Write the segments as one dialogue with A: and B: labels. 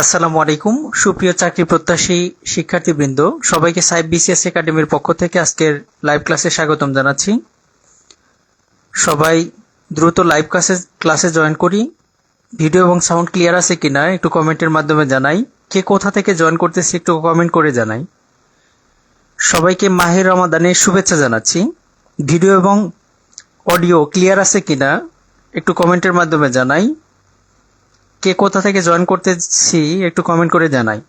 A: আসসালামু আলাইকুম সুপ্রিয় চাকরি প্রত্যাশী শিক্ষার্থীবৃন্দ, সবাইকে সাইব বিসিএস একাডেমির পক্ষ থেকে আজকের লাইভ ক্লাসে স্বাগতম জানাচ্ছি। সবাই দ্রুত লাইভ ক্লাসে জয়েন করি। ভিডিও এবং সাউন্ড ক্লিয়ার আছে কিনা একটু কমেন্টের মাধ্যমে জানাই। কে কোথা থেকে জয়েন করতেছি একটু কমেন্ট করে জানাই। সবাইকে মাহে রমাদানের শুভেচ্ছা জানাচ্ছি। ভিডিও এবং অডিও ক্লিয়ার আছে কিনা একটু কমেন্টের মাধ্যমে জানাই। কে কোথা থেকে জয়েন করতেছি একটু কমেন্ট করে জানাই।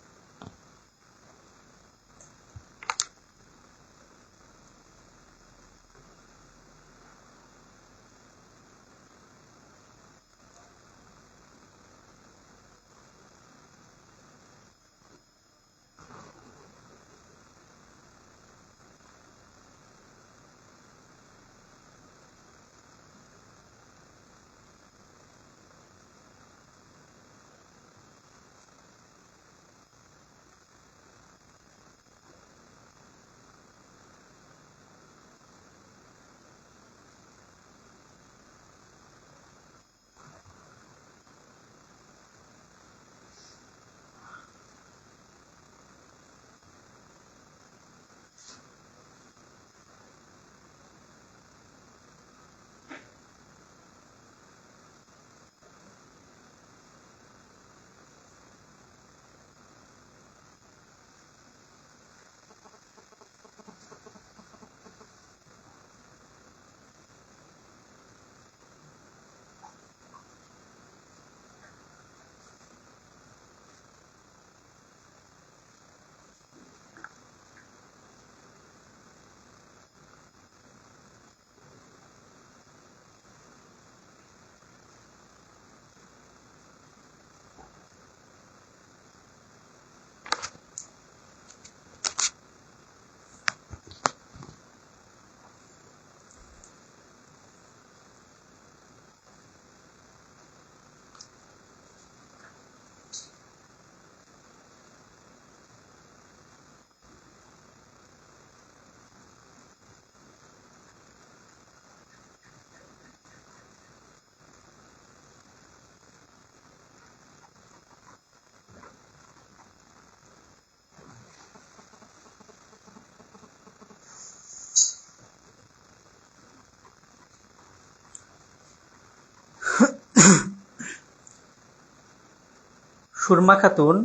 A: সুরমা খাতুন,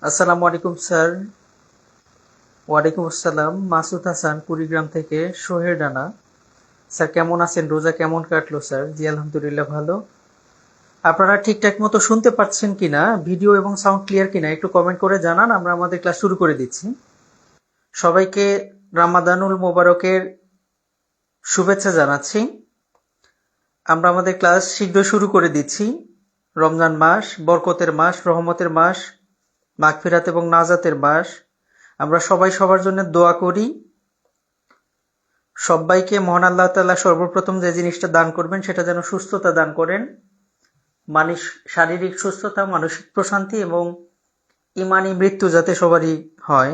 A: আসসালামু আলাইকুম স্যার। ওয়ালাইকুম আসসালাম। মাসুদ হাসান কুড়িগ্রাম থেকে। সোহের ডানা, স্যার কেমন আছেন? রোজা কেমন কাটলো স্যার? জি আলহামদুলিল্লাহ ভালো। আপনারা ঠিকঠাক মতো শুনতে পাচ্ছেন কিনা, ভিডিও এবং সাউন্ড ক্লিয়ার কিনা একটু কমেন্ট করে জানান। আমরা আমাদের ক্লাস শুরু করে দিচ্ছি। সবাইকে রামাদানুল মোবারকের শুভেচ্ছা জানাচ্ছি। আমরা আমাদের ক্লাস শীঘ্র শুরু করে দিচ্ছি। রমজান মাস বরকতের মাস, রহমতের মাস, মাগফিরাত এবং নাজাতের মাস। আমরা সবাই সবার জন্য দোয়া করি। সবাইকে মহান আল্লাহ তাআলা সর্বপ্রথম যে জিনিসটা দান করবেন সেটা যেন সুস্থতা দান করেন। শারীরিক সুস্থতা, মানসিক প্রশান্তি এবং ইমানি মৃত্যু যাতে সবারই হয়।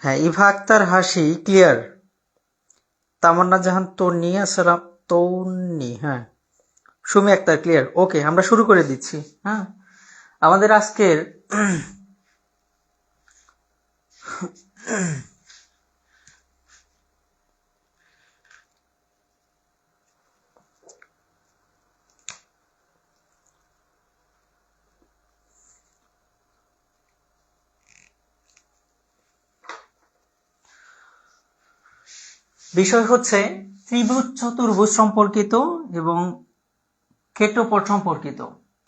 A: হ্যাঁ, ইভা আক্তার হাসি ক্লিয়ার। তামান্না জাহান তন্নি, আসসালাম তন্নি, হ্যাঁ। সুমি আক্তার ক্লিয়ার। ওকে, আমরা শুরু করে দিচ্ছি। হ্যাঁ, আমাদের আজকের বিষয় হচ্ছে ত্রিভুজ চতুর্ভুজ সম্পর্কিত এবং ক্ষেত্রফল সম্পর্কিত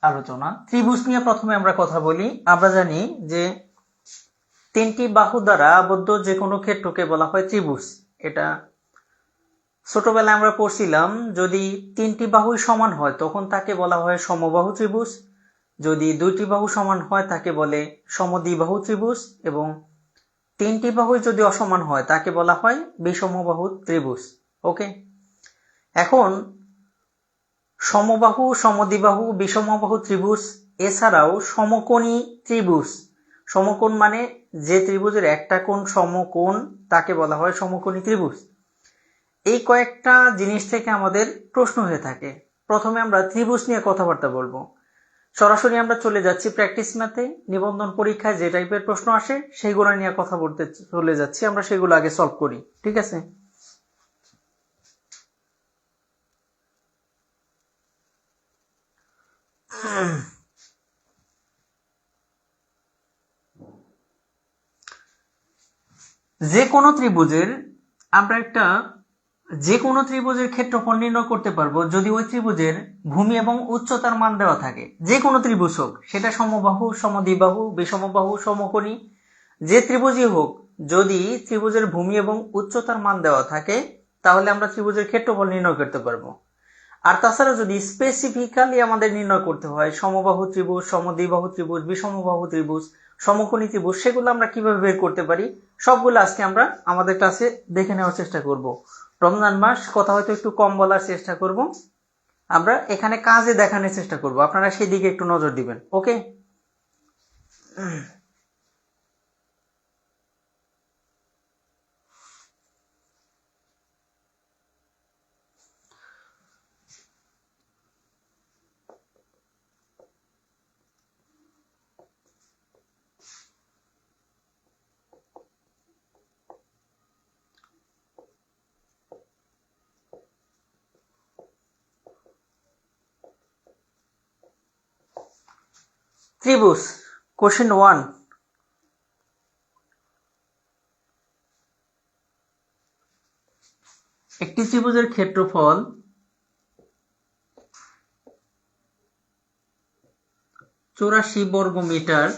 A: আলোচনা। ত্রিভুজ নিয়ে প্রথমে আমরা কথা বলি। আমরা জানি যে তিনটি বাহু দ্বারা আবদ্ধ যে কোনো ক্ষেত্রকে বলা হয় ত্রিভুজ। এটা ছোটবেলায় আমরা পড়ছিলাম। যদি তিনটি বাহুই সমান হয় তখন তাকে বলা হয় সমবাহু ত্রিভুজ। যদি দুইটি বাহু সমান হয় তাকে বলে সমদ্বিবাহু ত্রিভুজ, এবং তিনটি বাহু যদি অসমান হয় তাকে বলা হয় বিষমবাহু ত্রিভুজ। ওকে, এখন সমবাহু, সমদ্বিবাহু, বিষমবাহু ত্রিভুজ এছাড়াও সমকোণী ত্রিভুজ। সমকোণ মানে যে ত্রিভুজের একটা কোণ সমকোণ তাকে বলা হয় সমকোণী ত্রিভুজ। এই কয়েকটা জিনিস থেকে আমাদের প্রশ্ন হয়ে থাকে। প্রথমে আমরা ত্রিভুজ নিয়ে কথাবার্তা বলবো। সরাসরি আমরা চলে যাচ্ছি প্র্যাকটিস ম্যাথে। নিবন্ধন পরীক্ষায় যে টাইপের প্রশ্ন আসে সেইগুলো নিয়ে কথা বলতে চলে যাচ্ছি, আমরা সেগুলো আগে সলভ করি, ঠিক আছে? যে কোনো ত্রিভুজের ক্ষেত্রফল নির্ণয় করতে পারবো যদি ওই ত্রিভুজের ভূমি এবং উচ্চতার মান দেওয়া থাকে। যে কোনো ত্রিভুজ হোক, সেটা সমবাহু, সমদ্বিবাহু, বিষমবাহু, সমকোণী, যে ত্রিভুজই হোক, যদি ত্রিভুজের ভূমি এবং উচ্চতার মান দেওয়া থাকে তাহলে আমরা ত্রিভুজের ক্ষেত্রফল নির্ণয় করতে পারবো। আর তাছাড়া যদি স্পেসিফিক্যালি আমাদের নির্ণয় করতে হয় সমবাহু ত্রিভুজ, সমদ্বিবাহু ত্রিভুজ, বিষমবাহু ত্রিভুজ, সমকোণী ত্রিভুজ, সেগুলো আমরা কিভাবে বের করতে পারি সবগুলো আজকে আমরা আমাদের ক্লাসে দেখে নেওয়ার চেষ্টা করব। রমজান মাস, কথা হয়তো একটু কম বলার চেষ্টা করব, আমরা এখানে কাজে দেখানোর চেষ্টা করব, আপনারা সেই দিকে একটু নজর দিবেন, ওকে? ত্রিভুজ, কোশ্চেন 1। একটি ত্রিভুজের ক্ষেত্রফল 84 বর্গ মিটার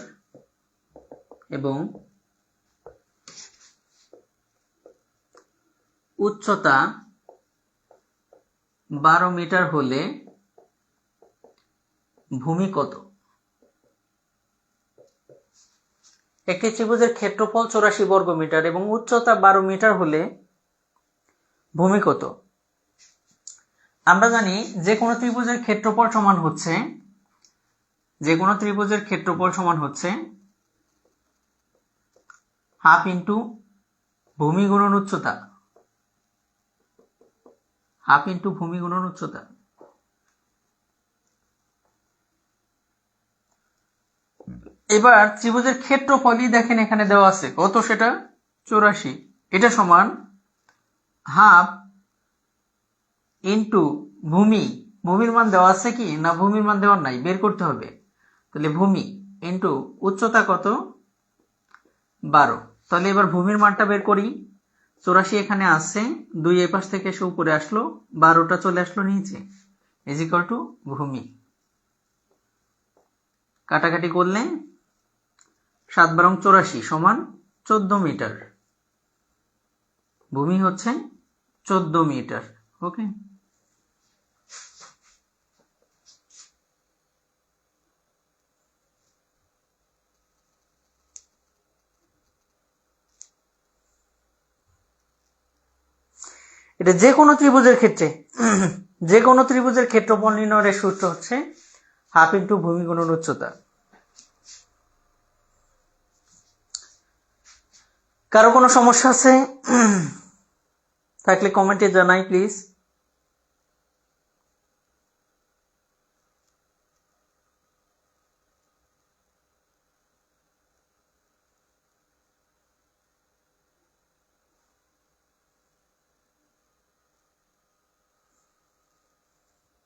A: এবং উচ্চতা 12 মিটার হলে ভূমি কত? একটি ত্রিভুজের ক্ষেত্রফল 84 বর্গ মিটার এবং উচ্চতা 12 মিটার হলে ভূমি কত? আমরা জানি যে কোনো ত্রিভুজের ক্ষেত্রফল সমান হচ্ছে হাফ ইন্টু ভূমি গুণন উচ্চতা, এবার ত্রিভুজের ক্ষেত্রফলই দেখেন এখানে দেওয়া আছে কত, সেটা 84, এটা সমান হাফ ইন্টু ভূমির মান দেওয়া আছে কি না, ভূমির মান দেওয়ার নাই, বের করতে হবে। তাহলে ভূমি ইন্টু উচ্চতা কত, 12। তাহলে এবার ভূমির মানটা বের করি। 84 এখানে আছে, 2 এই পাশ থেকে এসে উপরে আসলো, 12টা চলে আসলো নিচে, ইজ ইকুয়াল টু ভূমি। কাটাকাটি করলে 7 বারং 84 সমান 14 মিটার। ভূমি হচ্ছে 14 মিটার, ওকে? এটা যে কোনো ত্রিভুজের ক্ষেত্রফল নির্ণয়ের সূত্র হচ্ছে হাফ ইন্টু ভূমি গুণন উচ্চতা। কারো কোনো সমস্যা আছে থাকলে কমেন্টে জানাই প্লিজ।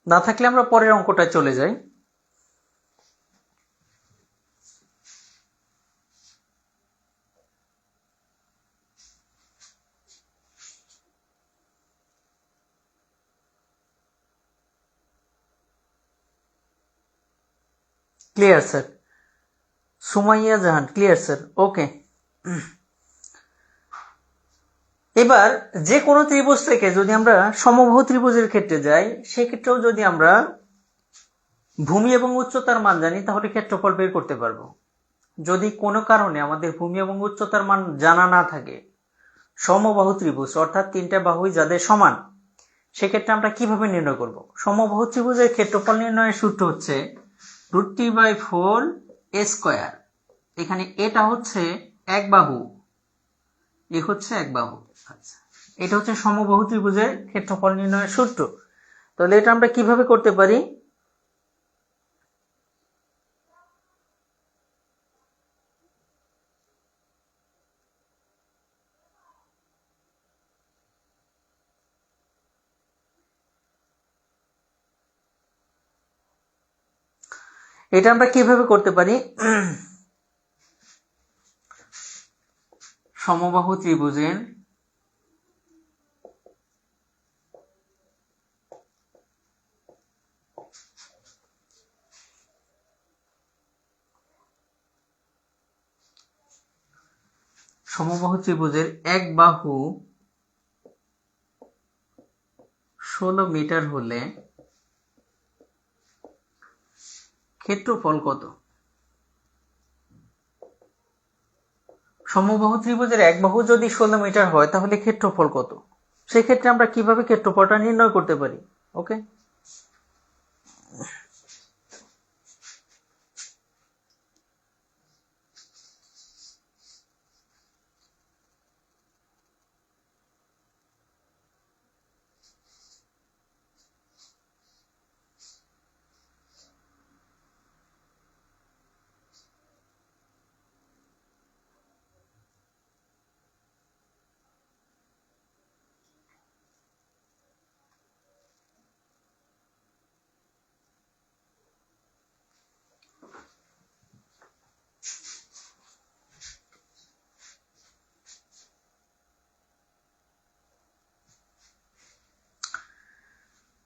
A: না থাকলে আমরা পরের অঙ্কটায় চলে যাই। Clear sir? Sumaiya Jahan, clear sir, okay. এবার যে কোনো ত্রিভুজ থেকে যদি আমরা সমবাহু ত্রিভুজের ক্ষেত্রে যাই, সেক্ষেত্রেও যদি আমরা ভূমি এবং উচ্চতার মান জানি তাহলে ক্ষেত্রফল বের করতে পারবো। যদি কোনো কারণে আমাদের ভূমি এবং উচ্চতার মান জানা না থাকে, সমবাহু ত্রিভুজ অর্থাৎ তিনটা বাহুই যাদের সমান, সেক্ষেত্রে আমরা কিভাবে নির্ণয় করব? সমবাহু ত্রিভুজের ক্ষেত্রফল নির্ণয়ের সূত্র হচ্ছে √3/4 a স্কয়ার। এখানে এটা হচ্ছে এক বাহু, এ হচ্ছে এক বাহু। আচ্ছা, এটা হচ্ছে সমবাহু ত্রিভুজের ক্ষেত্রফল নির্ণয়ের সূত্র। তাহলে এটা আমরা কিভাবে করতে পারি? এটা আমরা কিভাবে করতে পারি? সমবাহু ত্রিভুজের এক বাহু 16 মিটার হলে ক্ষেত্রফল কত? সমবাহু ত্রিভুজের এক বাহু যদি 16 মিটার হয় তাহলে ক্ষেত্রফল কত? সেক্ষেত্রে আমরা কিভাবে ক্ষেত্রফলটা নির্ণয় করতে পারি? ওকে,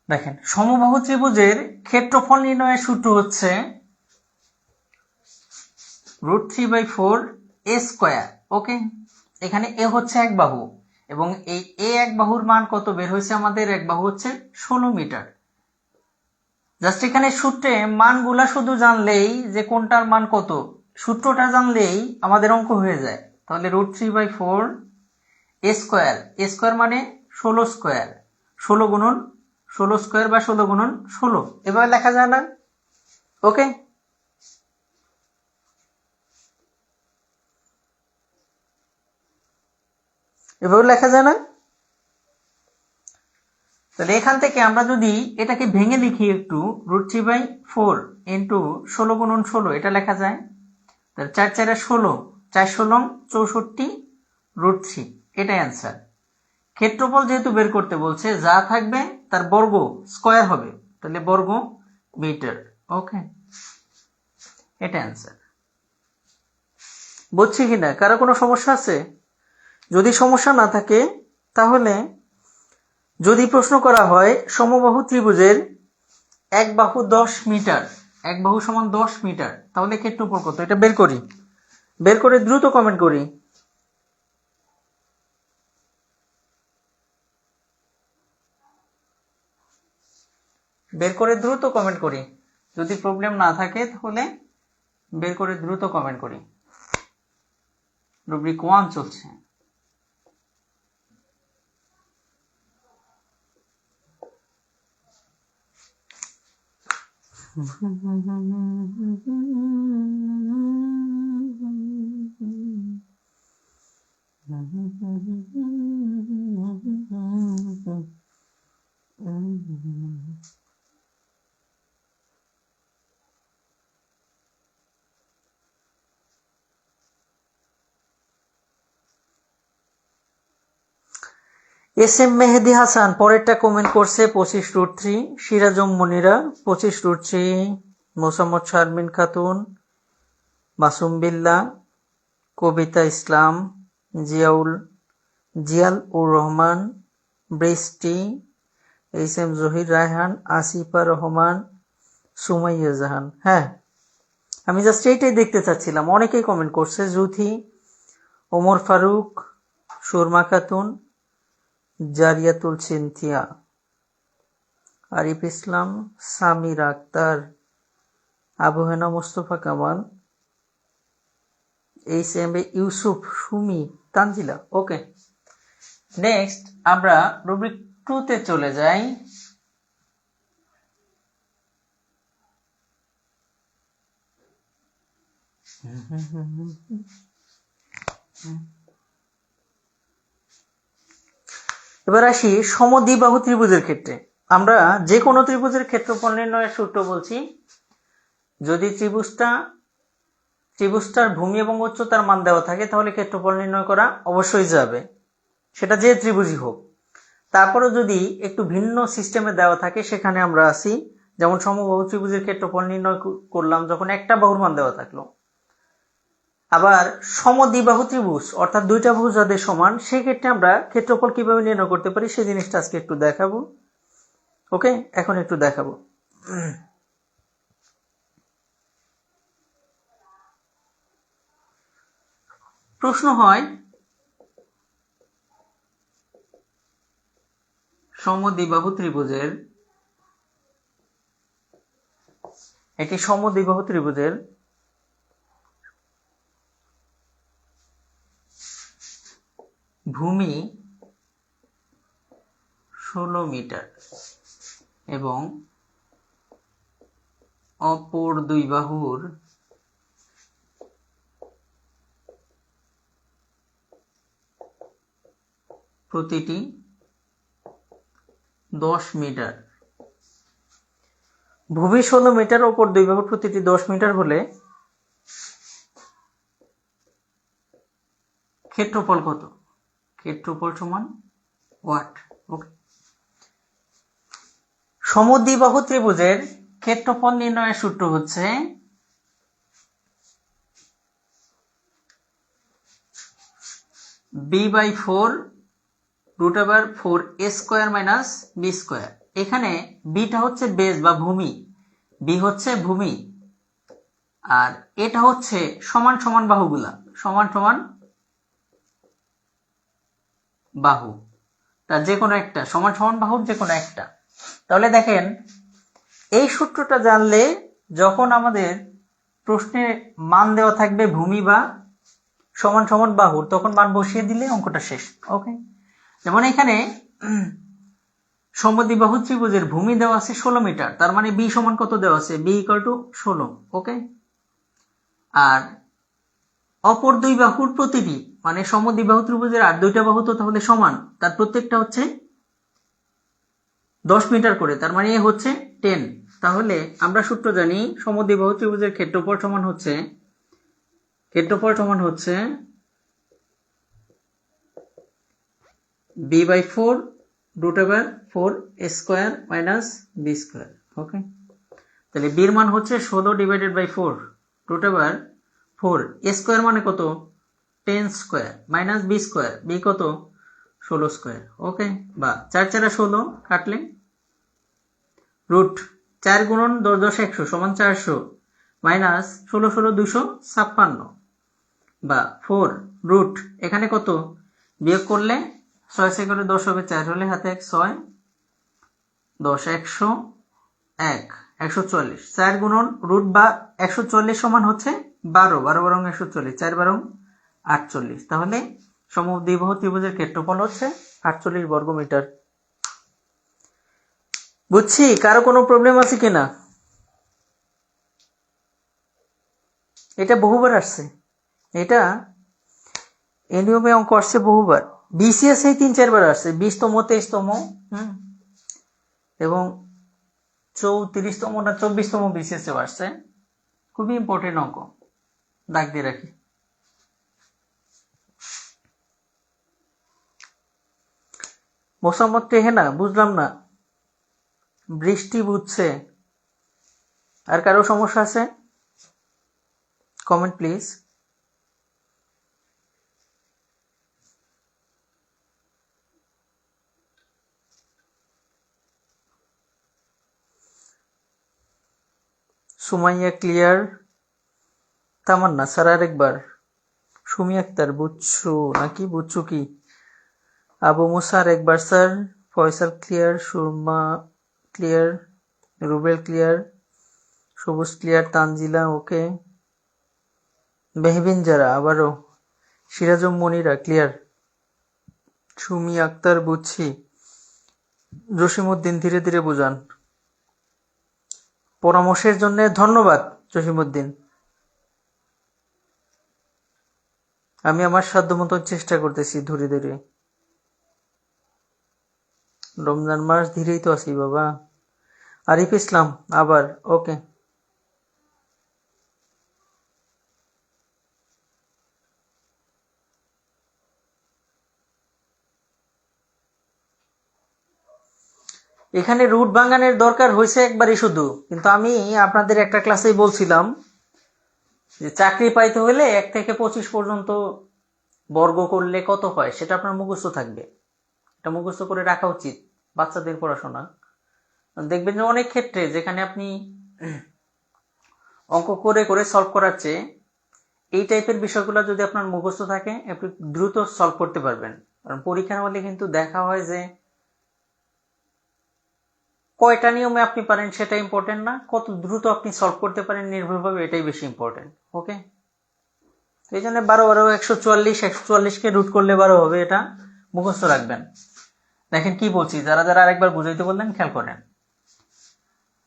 A: দেখেন সমবাহু ত্রিভুজের ক্ষেত্রফল নির্ণয়ের সূত্র হচ্ছে √3/4 a স্কয়ার। ওকে, এখানে এ হচ্ছে এক বাহু এবং এই এ এক বাহুর মান কত বের হয়েছে আমাদের? এক বাহু হচ্ছে 16 মিটার। জাস্ট এখানে সূত্রে মানগুলা শুধু জানলেই যে কোনটার মান কত, সূত্রটা জানলেই আমাদের অঙ্ক হয়ে যায়। তাহলে √3/4 a স্কয়ার, a স্কয়ার মানে 16 স্কয়ার, 16 গুণন 16 স্কয়ার বা 16 গুণন 16, এভাবে লেখা যায় না? ওকে, এভাবে লেখা যায় না? তাহলে এখান থেকে আমরা যদি এটাকে ভেঙে লিখি একটু, √3/4 ইন্টু 16 গুণন 16, এটা লেখা যায়। তাহলে 4 4 16, 4 16 64 √3, এটাই অ্যান্সার। ক্ষেত্রফল যেহেতু বের করতে বলছে, যা থাকবে তার বর্গ স্কয়ার হবে, তাহলে বর্গ মিটার। ওকে, এটা অ্যান্সার। বুঝছি কিনা? কারো কোনো সমস্যা আছে? যদি সমস্যা না থাকে তাহলে যদি প্রশ্ন করা হয় সমবাহু ত্রিভুজের এক বাহু 10 মিটার, এক বাহু সমান 10 মিটার, তাহলে ক্ষেত্রফল কত? এটা বের করি, বের করে দ্রুত কমেন্ট করি। বের করে দ্রুত কমেন্ট করি, যদি প্রবলেম না থাকে তাহলে বের করে দ্রুত কমেন্ট করি। রুব্রিক 1 চলছে। এস এম মেহেদি হাসান পরেরটা কমেন্ট করছে 25√3, সিরাজম মনিরা 25√3, মোসাম্মদ শারমিন খাতুন, মাসুম বিল্লাহ, কবিতা ইসলাম, জিয়াল উর রহমান, বৃষ্টি, এইচ এম জহির রায়হান, আসিফা রহমান, সুমাইয়া জাহান। হ্যাঁ, আমি জাস্ট এইটাই দেখতে চাচ্ছিলাম, অনেকেই কমেন্ট করছে। Juthi, Omar Faruk, Surma Khatun, জারিয়াতুল Cynthia, Arif Islam, Samir Akter, Abu Hena, Mustafa Kamal, H M A Yusuf, Sumi, Tanzila. Okay, next আমরা রুব্রিক 2 তে চলে যাই। এবার আসি সমদ্বিবাহু ত্রিভুজের ক্ষেত্রে। আমরা যে কোনো ত্রিভুজের ক্ষেত্রফল নির্ণয়ের সূত্র বলছি, যদি ত্রিভুজটার ভূমি এবং উচ্চতার মান দেওয়া থাকে তাহলে ক্ষেত্রফল নির্ণয় করা অবশ্যই যাবে, সেটা যে ত্রিভুজই হোক। তারপরে যদি একটু ভিন্ন সিস্টেমে দেওয়া থাকে সেখানে আমরা আসি যেমন সমবাহু ত্রিভুজের ক্ষেত্রফল নির্ণয় করলাম যখন একটা বাহুর মান দেওয়া থাকলো। আবার সমদ্বিবাহু ত্রিভুজ অর্থাৎ দুইটা বাহু যাদের সমান সেক্ষেত্রে আমরা ক্ষেত্রফল কিভাবে নির্ণয় করতে পারি সেই জিনিসটা আজকে একটু দেখাবো। ওকে, এখন একটু দেখাবো। প্রশ্ন হয় সমদ্বিবাহু ত্রিভুজের একটি সমদ্বিবাহু ত্রিভুজের ভূমি 16 মিটার এবং অপর দুই বাহুর প্রতিটি 10 মিটার। ভূমি 16 মিটার, অপর দুই বাহুর প্রতিটি 10 মিটার হলে ক্ষেত্রফল কত? ক্ষেত্রফল সমান ওয়াট। ওকে, সমদ্বিবাহু ত্রিভুজের ক্ষেত্রফল নির্ণয়ের সূত্র হচ্ছে b/4 √4 a square minus B square. এখানে বিটা হচ্ছে বেস বা ভূমি, বি হচ্ছে ভূমি, আর এটা হচ্ছে সমান সমান বাহুগুলা, সমান সমান বাহু, তার যে কোনো একটা সমান সমান বাহুর যে কোনো একটা। তাহলে দেখেন এই সূত্রটা জানলে যখন আমাদের প্রশ্নে মান দেওয়া থাকবে ভূমি বা সমান সমান বাহুর, তখন মান বসিয়ে দিলে অঙ্কটা শেষ। ওকে, যেমন এখানে সমদ্বিবাহু ত্রিভুজের ভূমি দেওয়া আছে 16 মিটার, তার মানে বি সমান কত দেওয়া আছে? B equal to 16। ওকে, আর অপর দুই বাহুর প্রতিটি মানে সমদ্বিবাহু ত্রিভুজের আর দুইটা বাহু তো তাহলে সমান, তার প্রত্যেকটা হচ্ছে 10 মিটার করে, তার মানে এ হচ্ছে 10। তাহলে আমরা সূত্র জানি সমদ্বিবাহু ত্রিভুজের ক্ষেত্রফল সমান হচ্ছে b/4 √4 a square minus B square. Okay, তাহলে b এর মান হচ্ছে 16 / 4 √4 a স্কয়ার মানে কত? 10 square minus B square, B কত? 16 স্কয়ার। ওকে, বা 4 4 16 কাটলে রুট 4 গুণন 10 10 100 সমান 400 মাইনাস 16 16 256 বা 4 রুট এখানে কত বিয়োগ করলে 6 6 করে 10 হবে, 4 হলে হাতে 1 6 10 100 1 140। 4 গুণন রুট বা 140 সমান হচ্ছে 12 12 বারং 140, 4 বারং 48। তাহলে সমদ্বিবাহু ত্রিভুজের ক্ষেত্রফল হচ্ছে 48 বর্গ মিটার। বুঝছি, কারো কোনো প্রবলেম আছে কিনা? এটা বহুবার আসছে, এটা এই নিয়মে অঙ্ক আসছে বহুবার। বিসিএস এই 3 4 বার আসছে, 20তম 23তম এবং 34তম না 24তম বিসিএস এও আসছে। খুবই ইম্পর্টেন্ট অঙ্ক, দাগ দিয়ে রাখি। মোসাম্মদ টেহেনা, বুঝলাম না। বৃষ্টি বুঝছে। আর কারো সমস্যা আছে? Comment please. Sumaiya clear, Tamanna sir আরেকবার। সুমি আক্তার বুঝছো নাকি? বুঝছো কি? আবু মুসা আরেকবার sir. Faisal clear, Surma clear, Rubel clear, সবুজ ক্লিয়ার, তানজিলা ওকে, মেহবিন যারা আবারও, সিরাজুম মনিরা ক্লিয়ার, সুমি আক্তার বুঝছি, জসিমউদ্দিন ধীরে ধীরে বুঝান। পরামর্শের জন্য ধন্যবাদ জসিমউদ্দিন। আমি আমার সাধ্য মতন চেষ্টা করতেছি ধীরে ধীরে। রমজান মাস ধীরেই তো আছি বাবা। আরিফ ইসলাম আবার ওকে। এখানে রুট ভাঙানোর দরকার হয়েছে একবারই শুধু, কিন্তু আমি আপনাদের একটা ক্লাসেই বলছিলাম যে চাকরি পাইতে হলে 1 থেকে 25 পর্যন্ত বর্গ করলে কত হয় সেটা আপনার মুখস্থ থাকবে। এটা মুখস্থ করে রাখা উচিত বাচ্চাদের পড়াশোনা। দেখবেন যে অনেক ক্ষেত্রে যেখানে আপনি অঙ্ক করে করে সলভ করার চেয়ে এই টাইপের বিষয়গুলো যদি আপনার মুখস্থ থাকে আপনি দ্রুত সলভ করতে পারবেন। কারণ পরীক্ষার হলে কিন্তু দেখা হয় যে কয়টা নিয়মে আপনি পারেন সেটা ইম্পর্টেন্ট না, কত দ্রুত আপনি সলভ করতে পারেন নির্ভুলভাবে এটাই বেশি ইম্পর্টেন্ট। ওকে, এই জন্য 12 144কে রুট করলে 12 হবে, এটা মুখস্থ রাখবেন। দেখেন কি বলছি, যারা যারা আরেকবার বুঝাইতে বললেন খেয়াল করেন।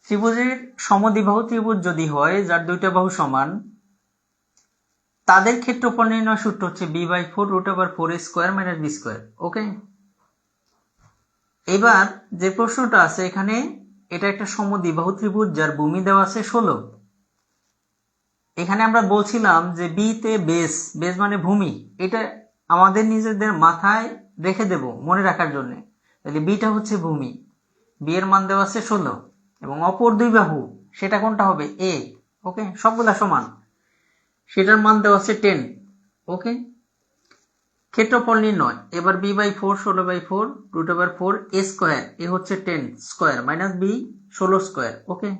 A: ত্রিভুজের সমদ্বিবাহু ত্রিভুজ যদি হয় যার দুইটা বাহু সমান, তাদের ক্ষেত্রফল নির্ণয় সূত্র হচ্ছে b/4√4a² - b²। ওকে, এবার যে প্রশ্নটা আছে এখানে, এটা একটা সমদ্বিবাহু ত্রিভুজ যার ভূমি দেওয়া আছে 16। এখানে আমরা বলছিলাম যে বি তে বেস, বেস মানে ভূমি, এটা আমাদের নিজেদের মাথায় রেখে দেব মনে রাখার জন্য। তাহলে বিটা হচ্ছে ভূমি, বি এর মান দেওয়া আছে 16 এবং অপর দুই বাহু সেটা কোনটা হবে এ। ওকে, সবগুলা সমান, সেটার মান দেওয়া আছে 10। ওকে, ক্ষেত্রফল নির্ণয়। এবার b/4 16/4√4a², এ হচ্ছে 10 স্কয়ার মাইনাস b 16 স্কয়ার। ওকে,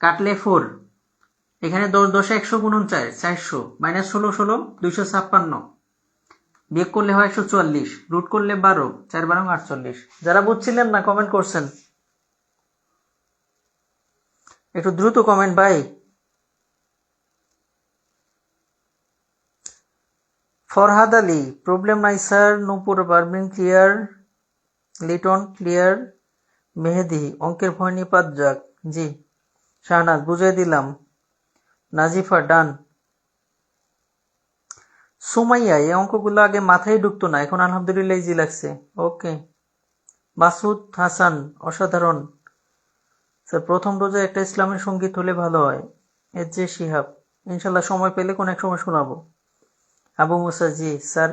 A: কাটলে 4, এখানে 10 10 100 গুণন 4 400 মাইনাস 16 16 256, বিয়োগ করলে হয় 144, রুট করলে 12, 4 12 48। যারা বুঝছিলেন না কমেন্ট করছেন, একটু দ্রুত কমেন্ট ভাই। ফরহাদ আলী, প্রবলেম নাই স্যার। নূপুর পারভিন ক্লিয়ার, লিটন ক্লিয়ার, মেহেদি অঙ্কের ভয় নিপাত যাক। জি শাহনাজ বুঝিয়ে দিলাম। নাজিফা ডান। সুমাইয়া, এই অঙ্কগুলো আগে মাথায় ঢুকতো না, এখন আলহামদুলিল্লাহ ইজি লাগছে। ওকে, মাসুদ হাসান অসাধারণ স্যার। প্রথম রোজা একটা ইসলামের সঙ্গীত হলে ভালো হয়। এর যে শিহাব, ইনশাল্লাহ সময় পেলে কোন এক সময় শোনাবো। আবু মুসা, জি স্যার।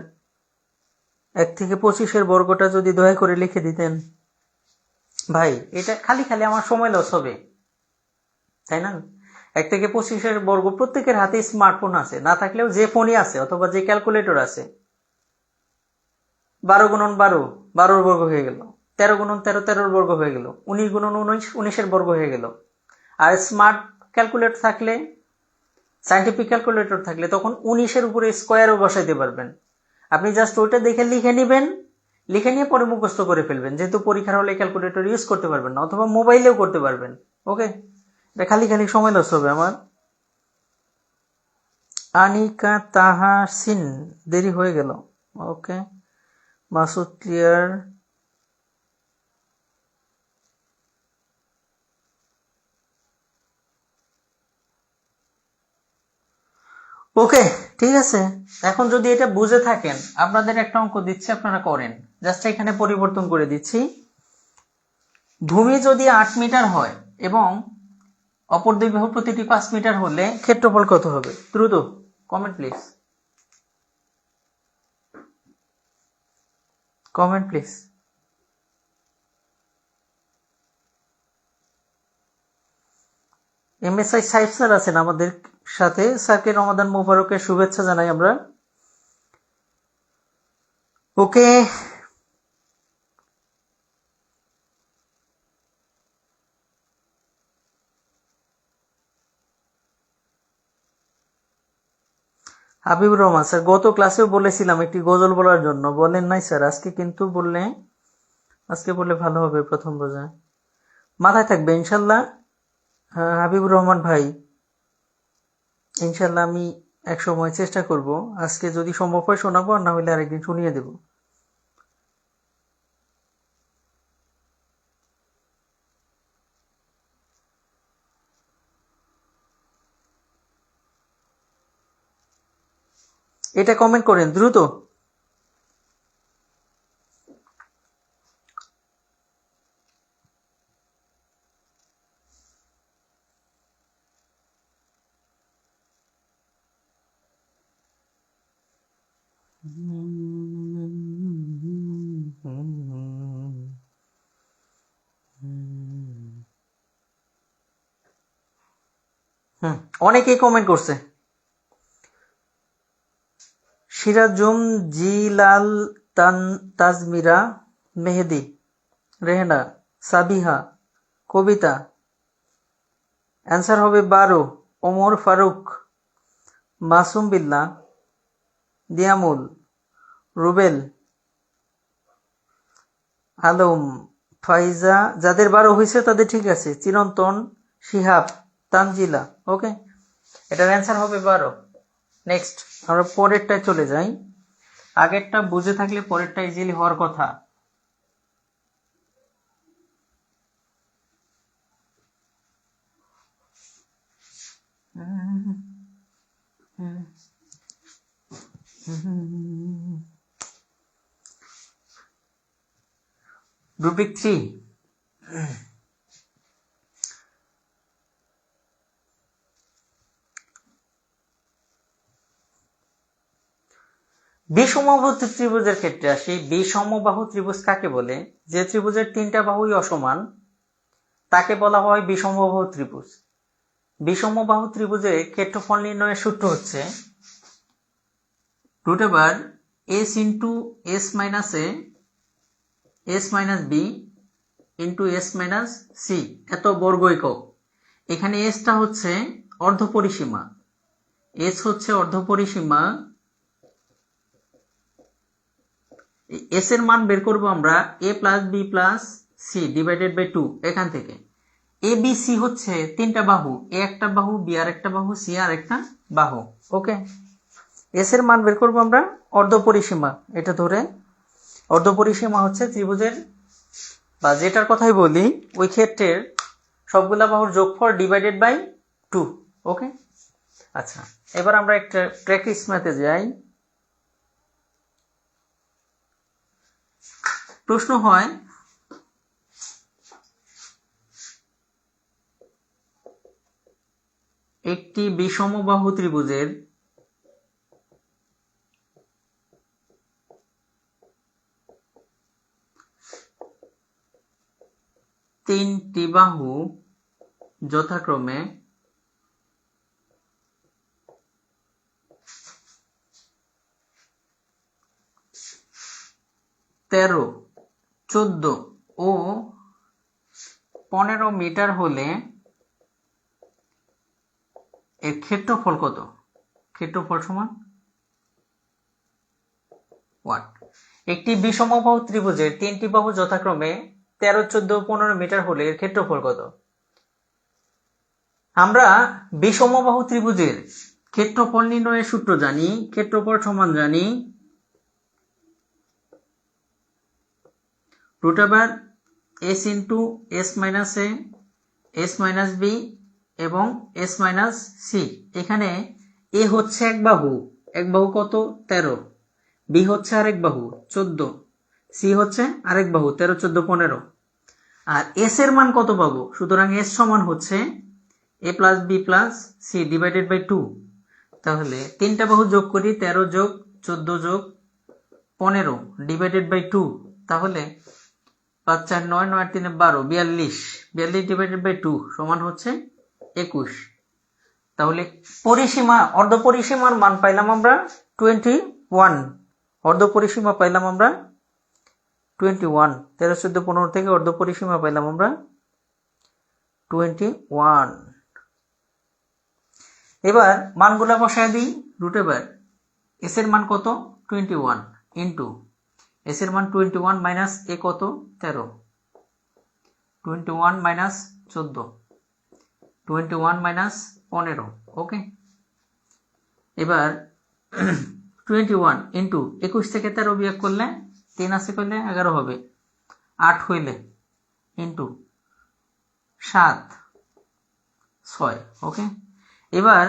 A: 1 থেকে 25-এর বর্গটা যদি দয়া করে লিখে দিতেন। ভাই এটা খালি খালি আমার সময় লস হবে, তাই না? 1 থেকে 25-এর বর্গ, প্রত্যেকের হাতে স্মার্টফোন আছে, না থাকলেও যে ফোনই আছে অথবা যে ক্যালকুলেটর আছে। 12 গুণন 12, 12-র বর্গ হয়ে গেল। 13 গুণন 13, 13-র বর্গ হয়ে গেল। 19 গুণন 19, 19-এর বর্গ হয়ে গেল। আর স্মার্ট ক্যালকুলেটর থাকলে, সাইন্টিফিক ক্যালকুলেটর থাকলে তখন 19-এর উপরে স্কোয়ারও বসাইতে পারবেন। আপনি জাস্ট ওইটা দেখে লিখে নিবেন, লিখে নিয়ে পরে মুখস্থ করে ফেলবেন, যেহেতু পরীক্ষার হলে ক্যালকুলেটর ইউজ করতে পারবেন না, অথবা মোবাইলেও করতে পারবেন। ওকে, এটা খালি খালি সময় লস হবে আমার। আনিকা তাহাসিন, দেরি হয়ে গেল। ওকে, মাসুদ ক্লিয়ার। ওকে, ঠিক আছে। এখন যদি এটা বুঝে থাকেন, আপনাদের একটা অঙ্ক দিচ্ছি, আপনারা করেন। জাস্ট এখানে পরিবর্তন করে দিচ্ছি। ভূমি যদি 8 মিটার হয় এবং অপর দুই বাহু প্রতিটি 5 মিটার হলে ক্ষেত্রফল কত হবে? দ্রুত comment please, comment please. MSI Saif sir আছেন আমাদের সাথে, স্যারকে রমাদান মোবারকের শুভেচ্ছা জানাই আমরা। ওকে, হাবিবুর রহমান স্যার, গত ক্লাসেও বলেছিলাম একটি গজল বলার জন্য, বলেন নাই স্যার। আজকে কিন্তু বললে, আজকে বললে ভালো হবে প্রথম রোজা। মাথায় থাকবে ইনশাল্লাহ। হাবিবুর রহমান ভাই, ইনশাল্লাহ আমি এক সময় চেষ্টা করব, আজকে যদি সম্ভব হয় শোনাবো, আর না হলে আরেকদিন শুনিয়ে দেব। এটা কমেন্ট করেন দ্রুত। অনেকেই কমেন্ট করছে। সিরাজুম, জিলাল, তাজমিরা, মেহেদি, রেহেনা, সাবিহা, কবিতা। অ্যান্সার হবে 12। ওমর ফারুক, মাসুম বিল্লাহ, দিয়ামুল, রুবেল, আলম, ফাইজা। যাদের 12 হয়েছে তাদের ঠিক আছে। চিরন্তন, শিহাব, তানজিলা। ওকে, এটার অ্যান্সার হবে 12। নেক্সট আমরা পরেরটায় চলে যাই। আগেরটা বুঝে থাকলে পরেরটা ইজিলি হওয়ার কথা। রুব্রিক 3। বিষমবাহু ত্রিভুজের ক্ষেত্রে আসি। বিষমবাহু ত্রিভুজ কাকে বলে? যে ত্রিভুজের 3টা বাহুই অসমান তাকে বলা হয় বিষমবাহু ত্রিভুজ। বিষমবাহু ত্রিভুজের ক্ষেত্রফল নির্ণয়ের সূত্র হচ্ছে √s into s minus a s minus b into s minus c এত বর্গ একক। এখানে s টা হচ্ছে অর্ধপরিসীমা, s হচ্ছে অর্ধপরিসীমা। s এর মান বের করব আমরা a plus b plus c divided by 2 এখান থেকে। a b c হচ্ছে 3টা বাহু, a একটা বাহু, b আর একটা বাহু, c আর একটা বাহু। ওকে, s এর মান বের করব আমরা অর্ধপরিসীমা। এটা ধরে অর্ধপরিসীমা হচ্ছে ত্রিভুজের বা যেটার কথাই বলি ওই ক্ষেত্রের সবগুলা বাহুর যোগফল ডিভাইডেড বাই 2। ওকে, আচ্ছা এবার আমরা একটা প্র্যাকটিস ম্যাথে যাই। প্রশ্ন হয় একটি বিষমবাহু ত্রিভুজের তিনটি বাহু যথাক্রমে 13, 14 ও 15 মিটার হলে এর ক্ষেত্রফল কত? ক্ষেত্রফল সমান ওয়াট। একটি বিষমবাহু ত্রিভুজের 3টি বাহু যথাক্রমে 13, 14 ও 15 মিটার হলে এর ক্ষেত্রফল কত? আমরা বিষমবাহু ত্রিভুজের ক্ষেত্রফল নির্ণয়ের সূত্র জানি। ক্ষেত্রফল সমান জানি √s into s minus a s minus b এবং s মাইনাস c। এখানে a হচ্ছে এক বাহু কত? 13, b হচ্ছে আরেক বাহু 14, c হচ্ছে আরেক বাহু 13, 14, 15। আর s এর মান কত পাবো? সুতরাং s সমান হচ্ছে a plus b plus c divided by 2। তাহলে 3টা বাহু যোগ করি, 13 যোগ 14 যোগ 15 ডিভাইডেড বাই 2। তাহলে 5, 4, 9, 9, 3, 12, 42 ডিভাইডেড বাই 2 সমান হচ্ছে 21। তাহলে পরিসীমা অর্ধপরিসীমার মান পাইলাম আমরা 21। অর্ধপরিসীমা পাইলাম আমরা 21। 13, 14, 15 থেকে অর্ধপরিসীমা পাইলাম আমরা 21। এবার মানগুলা বসায় দিই। √s এর মান কত? 21 ইন্টু s এর মান 21 মাইনাস a কত? 13, 21 মাইনাস 14, 21 মাইনাস 15। ওকে, এবার 21 ইন্টু 21 থেকে 13 বিয়োগ করলে 3 আছে করলে 11 হবে, 8 হইলে ইন্টু 7, 6। ওকে, এবার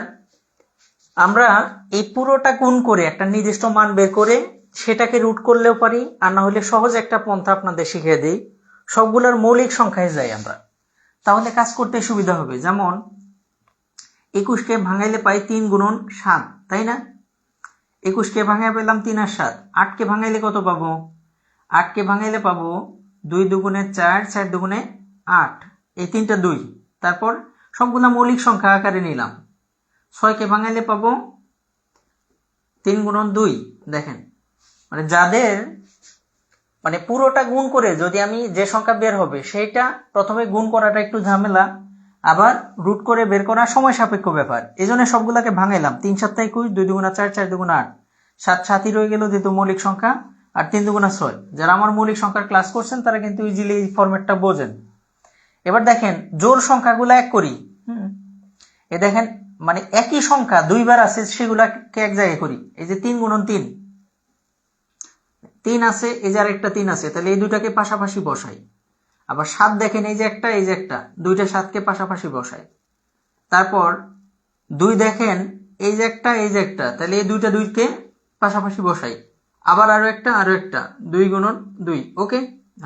A: আমরা এই পুরোটা গুণ করে একটা নির্দিষ্ট মান বের করে সেটাকে রুট করলেও পারি, আর না হলে সহজ একটা পন্থা আপনাদের শিখিয়ে দিই, সবগুলোর মৌলিক সংখ্যায় যাই আমরা, তাহলে কাজ করতে সুবিধা হবে। যেমন 21কে ভাঙাইলে পাই 3 গুণন 7, তাই না? 21কে ভাঙাই পেলাম 3 আর 7। 8কে ভাঙাইলে কত পাবো? 8কে ভাঙাইলে পাবো 2 দুগুণে 4, 4 দুগুণে 8, এই 3টা 2। তারপর সবগুলা মৌলিক সংখ্যা আকারে নিলাম, 6কে ভাঙাইলে পাবো 3 গুণন 2। দেখেন মানে যাদের মানে পুরোটা গুণ করে যদি আমি যে সংখ্যা বের হবে সেইটা প্রথমে গুণ করাটা একটু ঝামেলা, আবার রুট করে বের করা সময় সাপেক্ষ ব্যাপার। এই জন্য সবগুলাকে ভাঙাইলাম। 3 7 21, 2 2 4, 4 2 8, 7 7ই রয়ে গেল যেহেতু মৌলিক সংখ্যা, আর 3 2 6। যারা আমার মৌলিক সংখ্যার ক্লাস করছেন তারা কিন্তু ইজিলি এই ফরম্যাটটা বোঝেন। এবার দেখেন জোড় সংখ্যাগুলো এক করি। এ দেখেন মানে একই সংখ্যা দুইবার আছে সেগুলাকে এক জায়গায় করি। এই যে 3 গুণন 3, 3 আছে, এই যে আরেকটা 3 আছে, তাহলে এই দুটাকে পাশাপাশি বসাই। আবার 7 দেখেন এই যে একটা, এই যে একটা, দুইটা 7কে পাশাপাশি বসাই। তারপর 2 দেখেন এই যে একটা, এই যে একটা, তাহলে এই দুইটা 2কে পাশাপাশি বসাই। আবার আরো একটা, 2 গুণন 2। ওকে,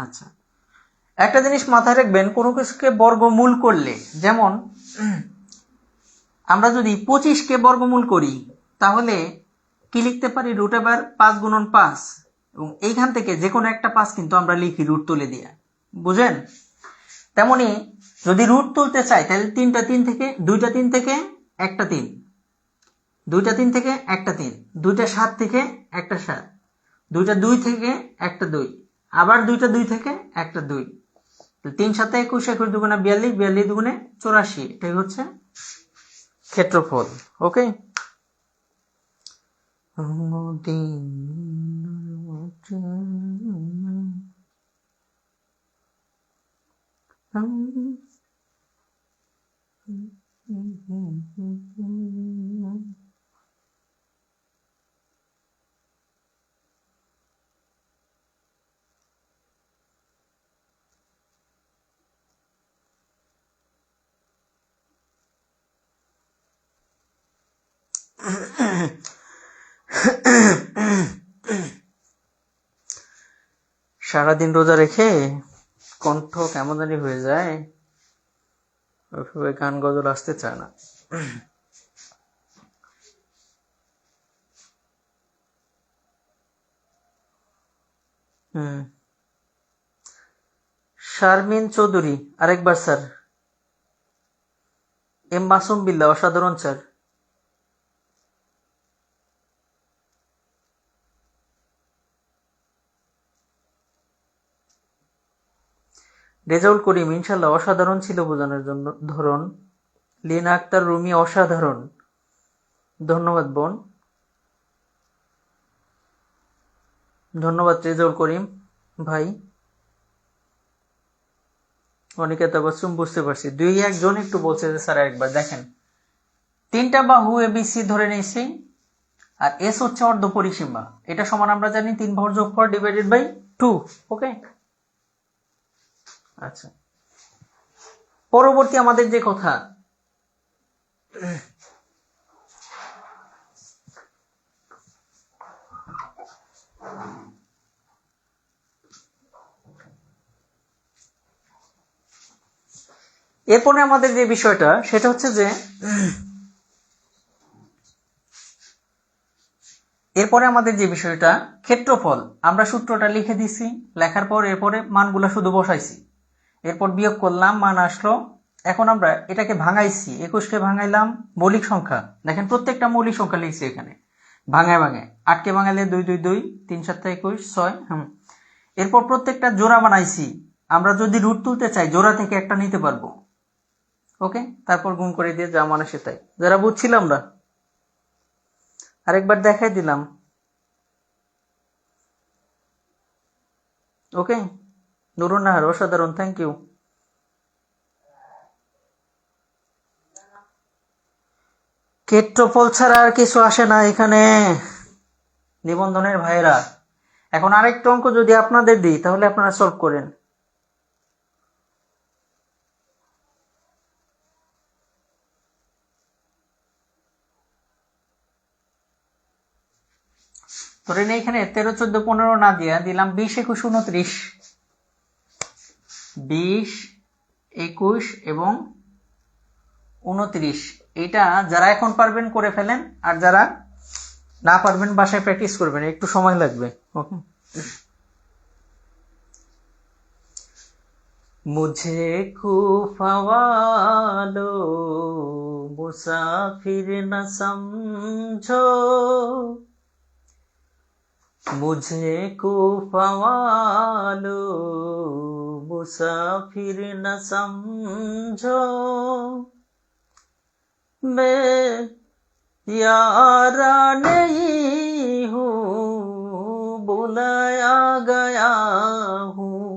A: আচ্ছা। একটা জিনিস মাথায় রাখবেন, কোনো কিছুকে বর্গমূল করলে, যেমন আমরা যদি 25কে বর্গমূল করি তাহলে কি লিখতে পারি? রুট ওভার 5 গুণন 5, এবং এইখান থেকে যে কোনো একটা 5 কিন্তু আমরা লিখি রুট তুলে দিয়ে। বুঝেন? তেমনি যদি রুট তুলতে চাই তাহলে 3টা 3 থেকে, 2টা 3 থেকে একটা 3, 2টা 3 থেকে একটা 3, 2টা 7 থেকে একটা 7, 2টা 2 থেকে একটা 2, আবার 2টা 2 থেকে একটা 2। 3 7 21, 21 দুগুণে 42, 42 দুগুণে 84। এটাই হচ্ছে ক্ষেত্রফল। ওকে, সারাদিন রোজা রেখে কণ্ঠ কেমন জানি হয়ে যায়, ওইভাবে গান গজল আসতে চায় না। শারমিন চৌধুরী, আরেকবার স্যার। এম মাসুম বিল্লাহ, অসাধারণ স্যার। রেজাউল করিম, ইনশাল্লাহ অসাধারণ ছিল বোঝানোর জন্য ধরন। লিনা আক্তার রুমি, অসাধারণ। ধন্যবাদ বোন, ধন্যবাদ রেজাউল করিম ভাই। অনিকেতা বাসুম, বুঝতে পারছি। 2-1 জন একটু বলছে যে স্যার একবার দেখেন, 3টা বাহু এবিসি ধরে নিয়েছি, আর এস হচ্ছে অর্ধ পরিসীমা। এটা সমান আমরা জানি 3 বাহুর যোগফল ডিভাইডেড বাই 2। ওকে, আচ্ছা। পরবর্তী আমাদের যে কথা, এরপরে আমাদের যে বিষয়টা সেটা হচ্ছে যে ক্ষেত্রফল। আমরা সূত্রটা লিখে দিছি, লেখার পর এরপরে মানগুলা শুধু বসাইছি, এরপর বিয়োগ করলাম, মান আসলো। এখন আমরা এটাকে ভাঙাইছি, 21কে ভাঙাইলাম মৌলিক সংখ্যা। দেখেন প্রত্যেকটা মৌলিক সংখ্যা লিখছি এখানে ভাঙায় ভাঙায়। 8কে ভাঙাইলে 2 2 2, 3 7 21, 6। এরপর প্রত্যেকটা জোড়া বানাইছি। আমরা যদি রুট তুলতে চাই জোড়া থেকে একটা নিতে পারবো। ওকে, তারপর গুণ করে দিয়ে যা মানে সেটাই। যারা বুঝছিলাম না আরেকবার দেখাই দিলাম। ওকে, নুরুন নাহার, অসাধারণ, থ্যাংক ইউ। ক্ষেত্রফল ছাড়া আর কিছু আসে না এখানে নিবন্ধনের ভাইরা। এখন আরেকটা অঙ্ক যদি আপনাদের দিই তাহলে আপনারা সলভ করেন। ধরে নিই এখানে 13 14 15 না দিয়ে দিলাম 20 21 29। 20 21 এবং 29। এটা যারা এখন পারবেন করে ফেলেন, আর যারা না পারবেন বাসায় প্র্যাকটিস করবেন, একটু সময় লাগবে। ওকে, মুঝে খুফাওয়ালো मुसाफिर न समझो, मुझे को फवालो मुसाफिर न समझो, मैं यारा नहीं हूँ बुलाया गया हूँ,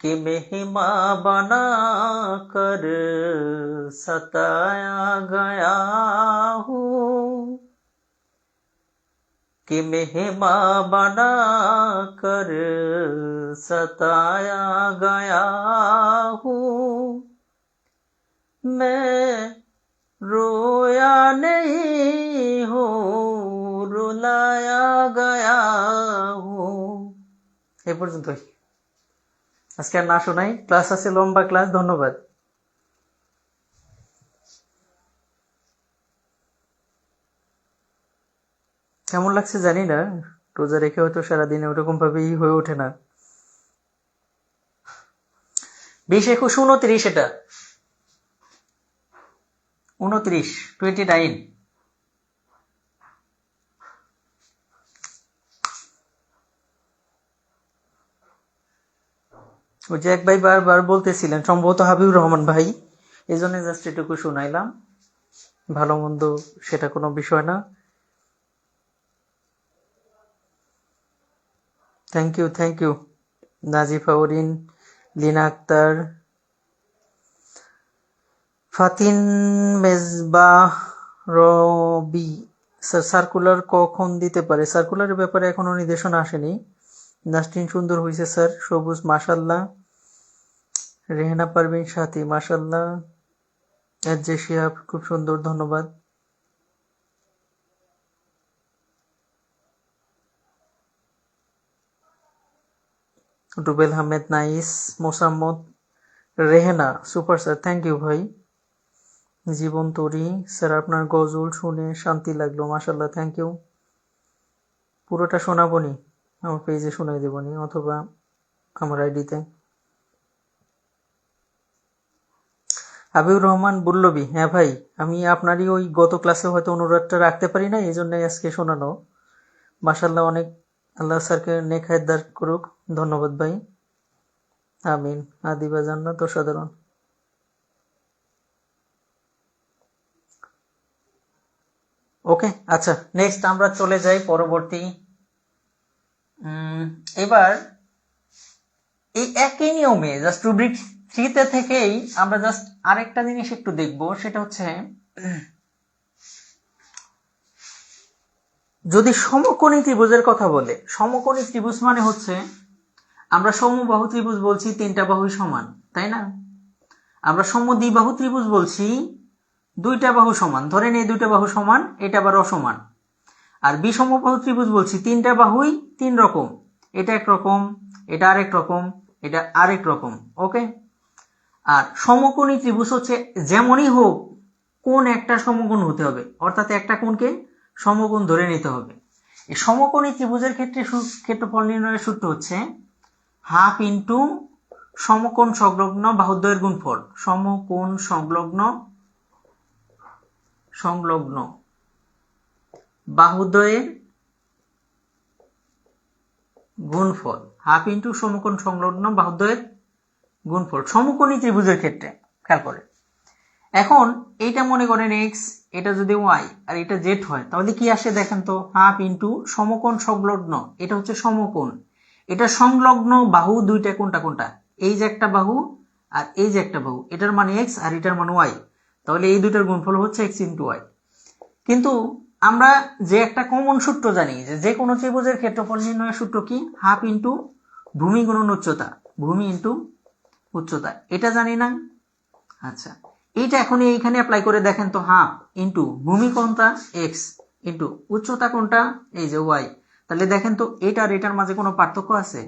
A: कि मेहमां बना कर सताया गया हूँ, कि मेहमां बना कर सताया गया हूँ, मैं रोया नहीं हूँ रुलाया गया हूँ। এই পর্যন্তই, আজকে আর না শোনাই, ক্লাস আছে লম্বা ক্লাস। ধন্যবাদ। কেমন লাগছে জানি না, রোজা রেখে হয়তো সারাদিনে ওরকম ভাবেই হয়ে ওঠে না। 20, 21, 29, এটা 29, 29। ওই যে এক ভাই বারবার বলতেছিলেন, সম্ভবত হাবিবুর রহমান ভাই, এই জন্য জাস্ট এটুকু শুনাইলাম। ভালো মন্দ সেটা কোনো বিষয় না। Thank you Nazifa Orin, Lina Akter, Fatin Mezbah, Robi. Sir circular কখন দিতে পারে? সার্কুলারের ব্যাপারে এখনো নির্দেশনা আসেনি। নাস্টিন সুন্দর হয়েছে স্যার, সবুজ মাশাল্লাহ, রেহানা পারভিন সাথী মাশাল্লাহ, এজে শিহাব খুব সুন্দর, ধন্যবাদ। Rubel Ahmed nice, Mosammat, Rehena super sir, thank you ভাই। জীবন তরি স্যার, আপনার গজল শুনে শান্তি লাগলো মাশাল্লাহ, থ্যাংক ইউ। পুরোটা শোনাবনি, আমার পেজে শোনাই দেবনি অথবা আমার আইডিতে। হাবিবুর রহমান বুল্লবী, হ্যাঁ ভাই, আমি আপনারই ওই গত ক্লাসে হয়তো অনুরোধটা রাখতে পারি না, এই জন্যই আজকে শোনানো। মাশাল্লাহ, অনেক, আল্লাহ স্যারকে নেক হায়াত করুক, ধন্যবাদ ভাই, আমিন। আদিবা জান্নাত অসাধারণ। ওকে, আচ্ছা, নেক্সট আমরা চলে যাই পরবর্তী। এবার এই একই নিয়মে জাস্ট রুব্রিক 3 থেকেই আমরা জাস্ট আরেকটা জিনিস একটু দেখব, সেটা হচ্ছে যদি সমকোণী ত্রিভুজের কথা বলে। সমকোণী ত্রিভুজ মানে হচ্ছে, আমরা সমবাহু ত্রিভুজ বলছি 3টা বাহুই সমান, তাই না? আমরা সমদ্বিবাহু ত্রিভুজ বলছি 2টা বাহু সমান, ধরেন এই 2টা বাহু সমান, এটা আবার অসমান। আর বিষমবাহু ত্রিভুজ বলছি 3টা বাহুই 3 রকম, এটা একরকম, এটা আরেক রকম, এটা আরেক রকম। ওকে, আর সমকোণী ত্রিভুজ হচ্ছে যেমনই হোক কোন একটা সমকোণ হতে হবে, অর্থাৎ একটা কোণকে সমকোণ ধরে নিতে হবে। এই সমকোণী ত্রিভুজের ক্ষেত্রে ক্ষেত্রফল নির্ণয়ের সূত্র হচ্ছে হাফ ইন্টু সমকোণ সংলগ্ন বাহুদ্বয়ের গুণফল। সমকোণ সংলগ্ন বাহুদ্বয়ের গুণফল, হাফ ইন্টু সমকোণ সংলগ্ন বাহুদ্বয়ের গুণফল সমকোণী ত্রিভুজের ক্ষেত্রে। খেয়াল করে, এখন এইটা মনে করেন এক্স, এটা যদি ওয়াই আর এটা জেড হয়, তাহলে কি আসে দেখেন তো, হাফ ইন্টু সমকোণ সংলগ্ন, এটা হচ্ছে সমকোণ, এটা সংলগ্ন বাহু দুইটা, কোনটা, এই যে একটা বাহু আর এই যে একটা বাহু, এটার মানে এক্স আর এটার মানে ওয়াই, তাহলে এই দুইটার গুণফল হচ্ছে এক্স ইন্টু ওয়াই। কিন্তু আমরা যে একটা কমন সূত্র জানি, যে কোনো ত্রিভুজের ক্ষেত্রফল নির্ণয়ের সূত্র কি, হাফ ইন্টু ভূমি গুণন উচ্চতা, ভূমি ইন্টু উচ্চতা, এটা জানি না। আচ্ছা, এইটা এখন এইখানে অ্যাপ্লাই করে দেখেন তো, হাফ ইন্টু ভূমি কোনটা, এক্স, ইন্টু উচ্চতা কোনটা, এই যে ওয়াই, তাহলে দেখেন তো এটা আর এটার মাঝে কোনো পার্থক্য আছে?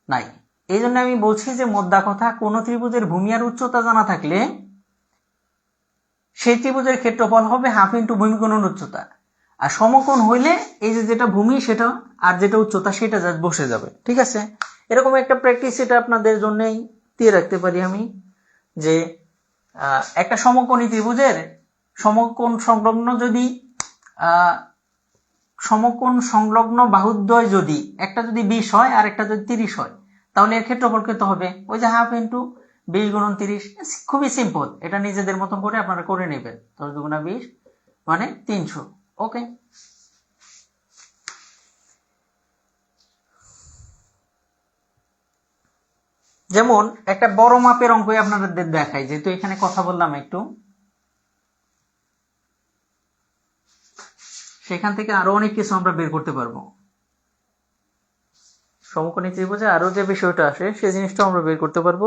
A: নাই। এই জন্য আমি বলছি যে মোদ্দা কথা, কোন ত্রিভুজের ভূমি আর উচ্চতা জানা থাকলে সেই ত্রিভুজের ক্ষেত্রফল হবে হাফ ইন্টু ভূমি গুণন উচ্চতা, আর সমকোণ হইলে এই যে যেটা ভূমি সেটা আর যেটা উচ্চতা সেটা জাস্ট বসে যাবে। ঠিক আছে, এরকম একটা প্র্যাকটিস এটা আপনাদের জন্যই দিয়ে রাখতে পারি আমি, যে একটা সমকোণী ত্রিভুজের সমকোণ সংলগ্ন যদি সমকোণ সংলগ্ন বাহুদ্বয় যদি একটা যদি 20 হয় আর একটা যদি 30 হয়, তাহলে এর ক্ষেত্রফল কত হবে? ওই যে হাফ ইন্টু 20 গুণন 30। খুবই সিম্পল, এটা নিজেদের মতন করে আপনারা করে নেবেন। 10 দুগুণা 20 মানে 300। ওকে, যেমন একটা বড় মাপের অঙ্ক আপনাদের দেখাই, যেহেতু এখানে কথা বললাম একটু, সেখান থেকে আরো অনেক কিছু আমরা বের করতে পারবো। সমকোণী ত্রিভুজে আরো যে বিষয়টা আসে সেই জিনিসটা আমরা বের করতে পারবো।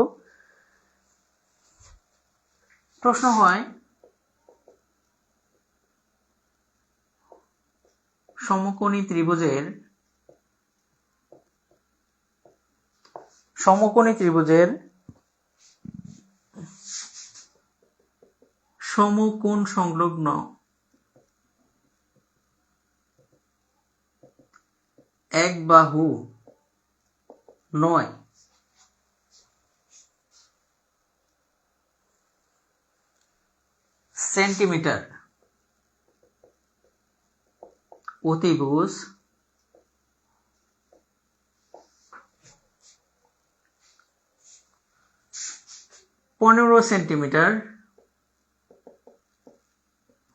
A: প্রশ্ন হয় সমকোণী ত্রিভুজের সমকোণ সংলগ্ন এক বাহু নয় সেন্টিমিটার অতিভুজ 15 সেন্টিমিটার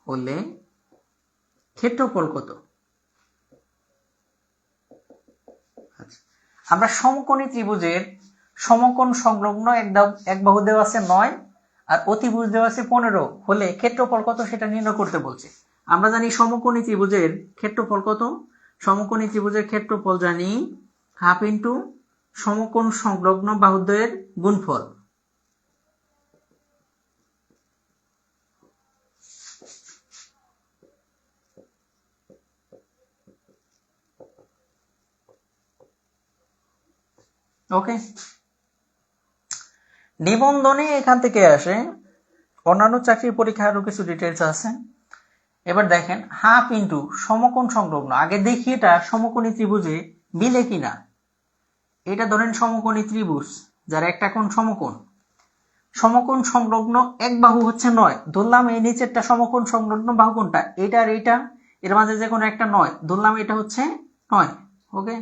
A: হলে ক্ষেত্রফল কত? আমরা সমকোণী ত্রিভুজের সমকোণ সংলগ্ন এক বাহু দেওয়া আছে 9 আর অতিভুজ দেওয়া আছে 15 হলে ক্ষেত্রফল কত সেটা নির্ণয় করতে বলছে। আমরা জানি সমকোণী ত্রিভুজের ক্ষেত্রফল কত? সমকোণী ত্রিভুজের ক্ষেত্রফল জানি হাফ ইন্টু সমকোণ সংলগ্ন বাহুদ্বয়ের গুণফল। ওকে, নিবন্ধনে এখান থেকে আসে, অন্যান্য চাকরির পরীক্ষায় আরো কিছু ডিটেলস আছে। এবার দেখেন হাফ ইন্টু সমকোণ সংলগ্ন, আগে দেখি এটা সমকোণী ত্রিভুজে মিলে কিনা। এটা ধরেন সমকোণী ত্রিভুজ যার একটা কোণ সমকোণ, সমকোণ সংলগ্ন এক বাহু হচ্ছে 9, ধরলাম এই নিচেরটা সমকোণ সংলগ্ন বাহু কোনটা? এটা আর এইটা, এর মাঝে যে কোনো একটা 9, ধরলাম এটা হচ্ছে 9। ওকে,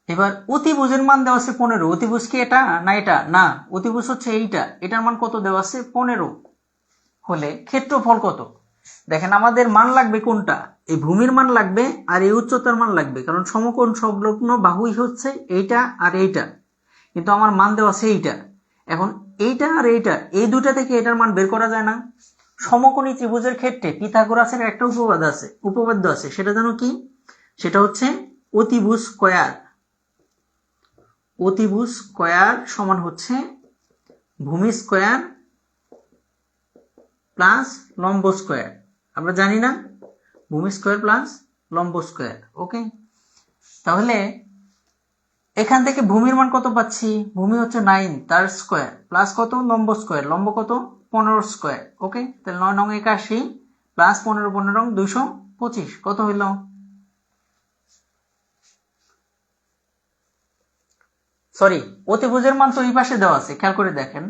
A: এবার অতিভুজের মান দেওয়া আছে 15। অতিভুজ কি এটা না এটা? না, অতিভুজ হচ্ছে এইটা, এটার মান কত দেওয়া আছে? 15 হলে ক্ষেত্রফল কত? দেখেন আমাদের মান লাগবে কোনটা? এই ভূমির মান লাগবে আর এই উচ্চতার মান লাগবে, কারণ সমকোণ সংলগ্ন বাহুই হচ্ছে এইটা আর এইটা, কিন্তু আমার মান দেওয়া আছে এইটা। এখন এইটা আর এইটা, এই দুটা থেকে এটার মান বের করা যায় না? সমকোণী ত্রিভুজের ক্ষেত্রে পিথাগোরাসের একটা উপপাদ্য আছে, সেটা জানো কি? সেটা হচ্ছে অতিভুজ স্কয়ার। অতিভুজ স্কয়ার সমান হচ্ছে ভূমি স্কয়ার প্লাস লম্ব স্কয়ার। আমরা জানি না, ভূমি স্কয়ার প্লাস লম্ব স্কয়ার। ওকে, তাহলে এখান থেকে ভূমির মান কত পাচ্ছি? ভূমি হচ্ছে 9 তার স্কয়ার প্লাস কত? লম্ব স্কয়ার। লম্ব কত? 15 স্কয়ার। ওকে, তাহলে 9 নং 81 প্লাস 15 15 225 কত হইল? সরি, অতিভুজের মান তো এই পাশে দেওয়া আছে, খেয়াল করে দেখেন।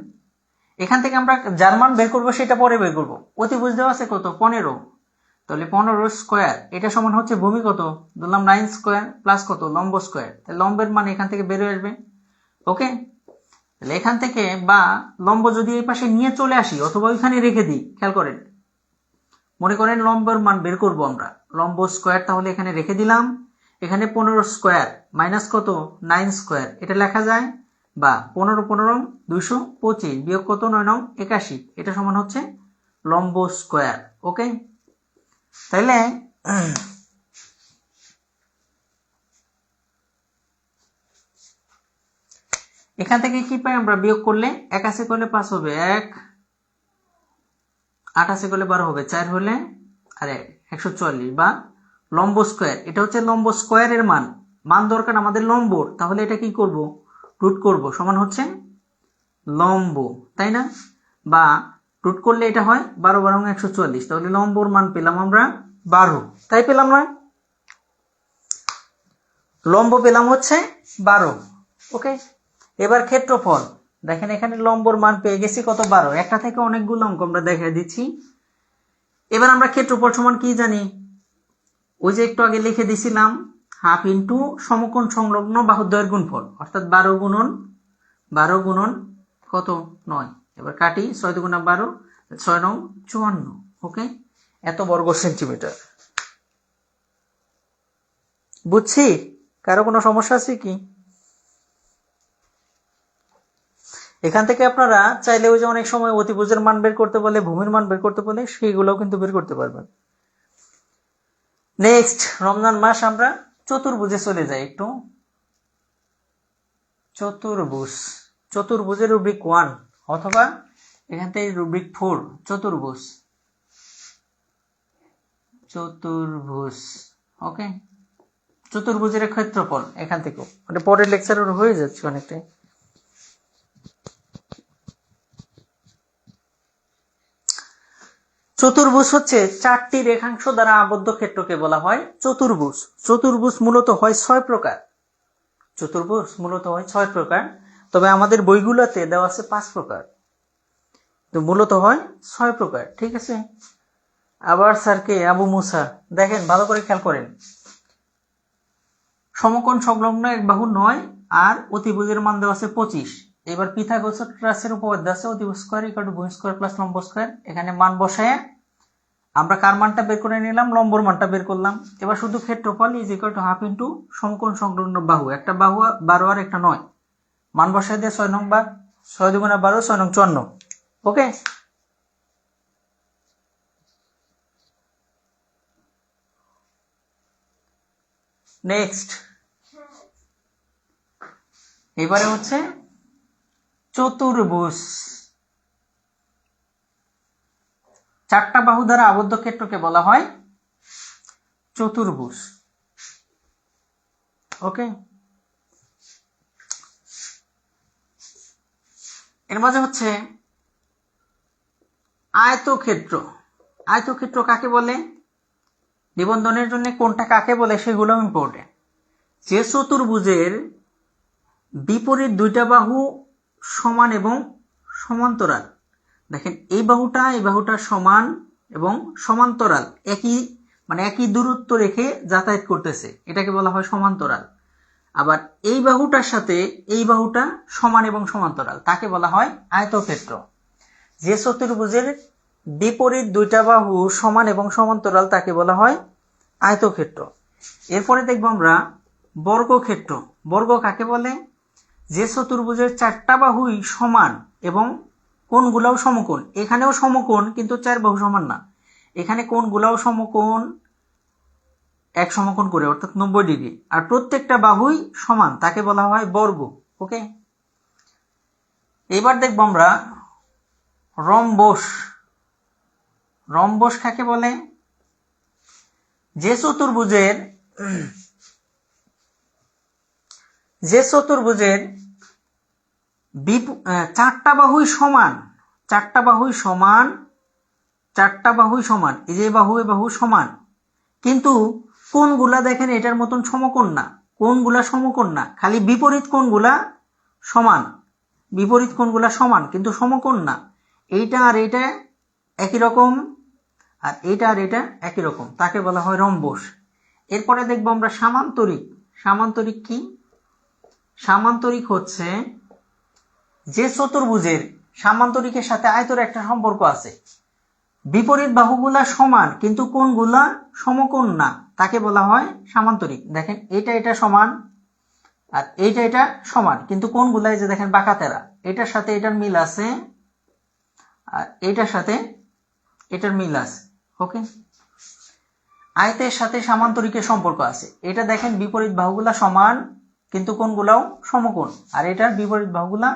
A: এখান থেকে আমরা যার মান বের করবো সেটা পরে বের করবো। অতিভুজ দেওয়া আছে কত? 15, তাহলে 15 স্কয়ার এটা সমান হচ্ছে ভূমি কত? ধরলাম 9 স্কয়ার প্লাস কত? লম্ব স্কয়ার। তাহলে লম্বের মান এখান থেকে বের হয়ে আসবে। ওকে, তাহলে এখান থেকে বা লম্ব যদি এই পাশে নিয়ে চলে আসি অথবা ওইখানে রেখে দিই, খেয়াল করেন, মনে করেন লম্বের মান বের করব আমরা, লম্ব স্কয়ার, তাহলে এখানে রেখে দিলাম। এখানে 15 স্কয়ার মাইনাস কত? 9 স্কয়ার, এটা লেখা যায়, বা 15 15 225 বিয়োগ কত? 9 9 81, এটা সমান হচ্ছে লম্ব স্কয়ার। ওকে, তাইলে এখান থেকে কি পাই আমরা? বিয়োগ করলে 81 করলে 5 হবে 1, 88 করলে 12 হবে 4 হলে আরে 144, বা লম্ব স্কয়ার, এটা হচ্ছে লম্ব স্কয়ারের মান। মান দরকার আমাদের লম্বর, তাহলে এটা কি করব? রুট করব, সমান হচ্ছে লম্ব, তাই না? বা রুট করলে এটা হয় 12 12 144, তাহলে লম্বর মান পেলাম আমরা 12, তাই পেলাম না? লম্ব পেলাম হচ্ছে 12। ওকে, এবার ক্ষেত্রফল দেখেন এখানে লম্বর মান পেয়ে গেছি কত 12, একটা থেকে অনেকগুলো অঙ্ক আমরা দেখা দিচ্ছি। এবার আমরা ক্ষেত্রফল সমান কি জানি, ওই যে একটু আগে লিখে দিছিলাম হাফ ইন্টু সমকোণ সংলগ্ন বাহুদ্বয়ের গুণফল, অর্থাৎ 12 গুণন কত 9। এবার কাটি 6 দুগুণা 12, 6 নং 54। ওকে, এত বর্গ সেন্টিমিটার। বুঝছি? কারো কোনো সমস্যা আছে কি? এখান থেকে আপনারা চাইলে ওই যে অনেক সময় অতিভুজের মান বের করতে বলে, ভূমির মান বের করতে বলে, সেইগুলোও কিন্তু বের করতে পারবেন। নেক্সট, রমজান মাস, আমরা চতুর্ভুজে চলে যাই একটু। চতুর্ভুজের রুব্রিক 1 অথবা এখান থেকে রুব্রিক 4, চতুর্ভুজ। ওকে, চতুর্ভুজের ক্ষেত্রফল এখান থেকেও, মানে পরের লেকচারের হয়ে যাচ্ছে অনেকটাই। চতুর্ভুজ হচ্ছে 4টি রেখাংশ দ্বারা আবদ্ধ ক্ষেত্রকে বলা হয় চতুর্ভুজ। চতুর্ভুজ মূলত হয় 6 প্রকার। তবে আমাদের বইগুলোতে দেওয়া আছে 5 প্রকার, তো মূলত হয় 6 প্রকার। ঠিক আছে, আবার স্যারকে আবু মুসা দেখেন, ভালো করে খেয়াল করেন। সমকোণ সংলগ্ন এক বাহু 9 আর অতিভুজের মান দেওয়া আছে 25। এবার পিথাগোরাসের উপপাদ্য আছে অতিভুজ স্কয়ার ইকুয়াল টু ভূমি স্কয়ার প্লাস লম্ব স্কয়ার। এখানে মান বসায় আমরা কার মানটা বের করে নিলাম, লম্বর মানটা বের করলাম। এবার শুধু ক্ষেত্রফল is equal to half into সমকোণ সংলগ্ন বাহু, একটা বাহু 12 আর একটা 9, মান বসায় দিয়ে 6 নং 6 দুগুণা 12, 6 নং 54। ওকে, নেক্সট, এবারে হচ্ছে চতুর্ভুজ। 4টা বাহু দ্বারা আবদ্ধ ক্ষেত্রকে বলা হয় চতুর্ভুজ। ওকে, এর মাঝে হচ্ছে আয়তক্ষেত্র। আয়তক্ষেত্র কাকে বলে, নিবন্ধনের জন্য কোনটা কাকে বলে সেগুলো ইম্পর্টেন্ট। যে চতুর্ভুজের বিপরীত 2টা বাহু সমান এবং সমান্তরাল। দেখেন এই বাহুটা সমান এবং সমান্তরাল, একই দূরত্ব রেখে যাতায়াত করতেছে, এটাকে বলা হয় সমান্তরাল। আবার এই বাহুটার সাথে এই বাহুটা সমান এবং সমান্তরাল, তাকে বলা হয় আয়তক্ষেত্র। যে চতুর্ভুজের বিপরীত 2টা বাহু সমান এবং সমান্তরাল তাকে বলা হয় আয়তক্ষেত্র। এরপরে দেখব আমরা বর্গক্ষেত্র। বর্গ কাকে বলে, যে চতুর্ভুজের 4টা বাহুই সমান এবং কোণগুলোও সমকোণ। এখানেও সমকোণ, কিন্তু 4 বাহু সমান না। এখানে কোণগুলোও সমকোণ, এক সমকোণ করে, অর্থাৎ 90 ডিগ্রি, আর প্রত্যেকটা বাহুই সমান, তাকে বলা হয় বর্গ। ওকে, এবার দেখব আমরা রম্বস। রম্বস কাকে বলে, যে চতুর্ভুজের 4টা বাহুই সমান, 4টা বাহুই সমান, এই যে বাহু এ বাহু সমান, কিন্তু কোণগুলা দেখেন এটার মতন সমকোণ না, কোণগুলা সমকোণ না, খালি বিপরীত কোণগুলা সমান কিন্তু সমকোণ না। এইটা আর এইটা একই রকম, আর এইটা আর এটা একই রকম, তাকে বলা হয় রম্বস। এরপরে দেখবো আমরা সামান্তরিক। সামান্তরিক কি, সামান্তরিক হচ্ছে যে চতুর্ভুজের সামান্তরিকের সাথে আয়তর একটা সম্পর্ক আছে, বিপরীত বাহুগুলা সমান কিন্তু কোণগুলা সমকোণ না, তাকে বলা হয় সামান্তরিক। দেখেন এটা সমান আর এটা সমান, কিন্তু কোণগুলা এই যে দেখেন বাঁকা তেরা, এটার সাথে এটার মিল আছে আর এটার সাথে এটার মিল আছে। ওকে, আয়তের সাথে সামান্তরিকের সম্পর্ক আছে। এটা দেখেন বিপরীত বাহুগুলা সমান কিন্তু কোণগুলাও সমকোণ, আর এটার বিপরীত বাহুগুলা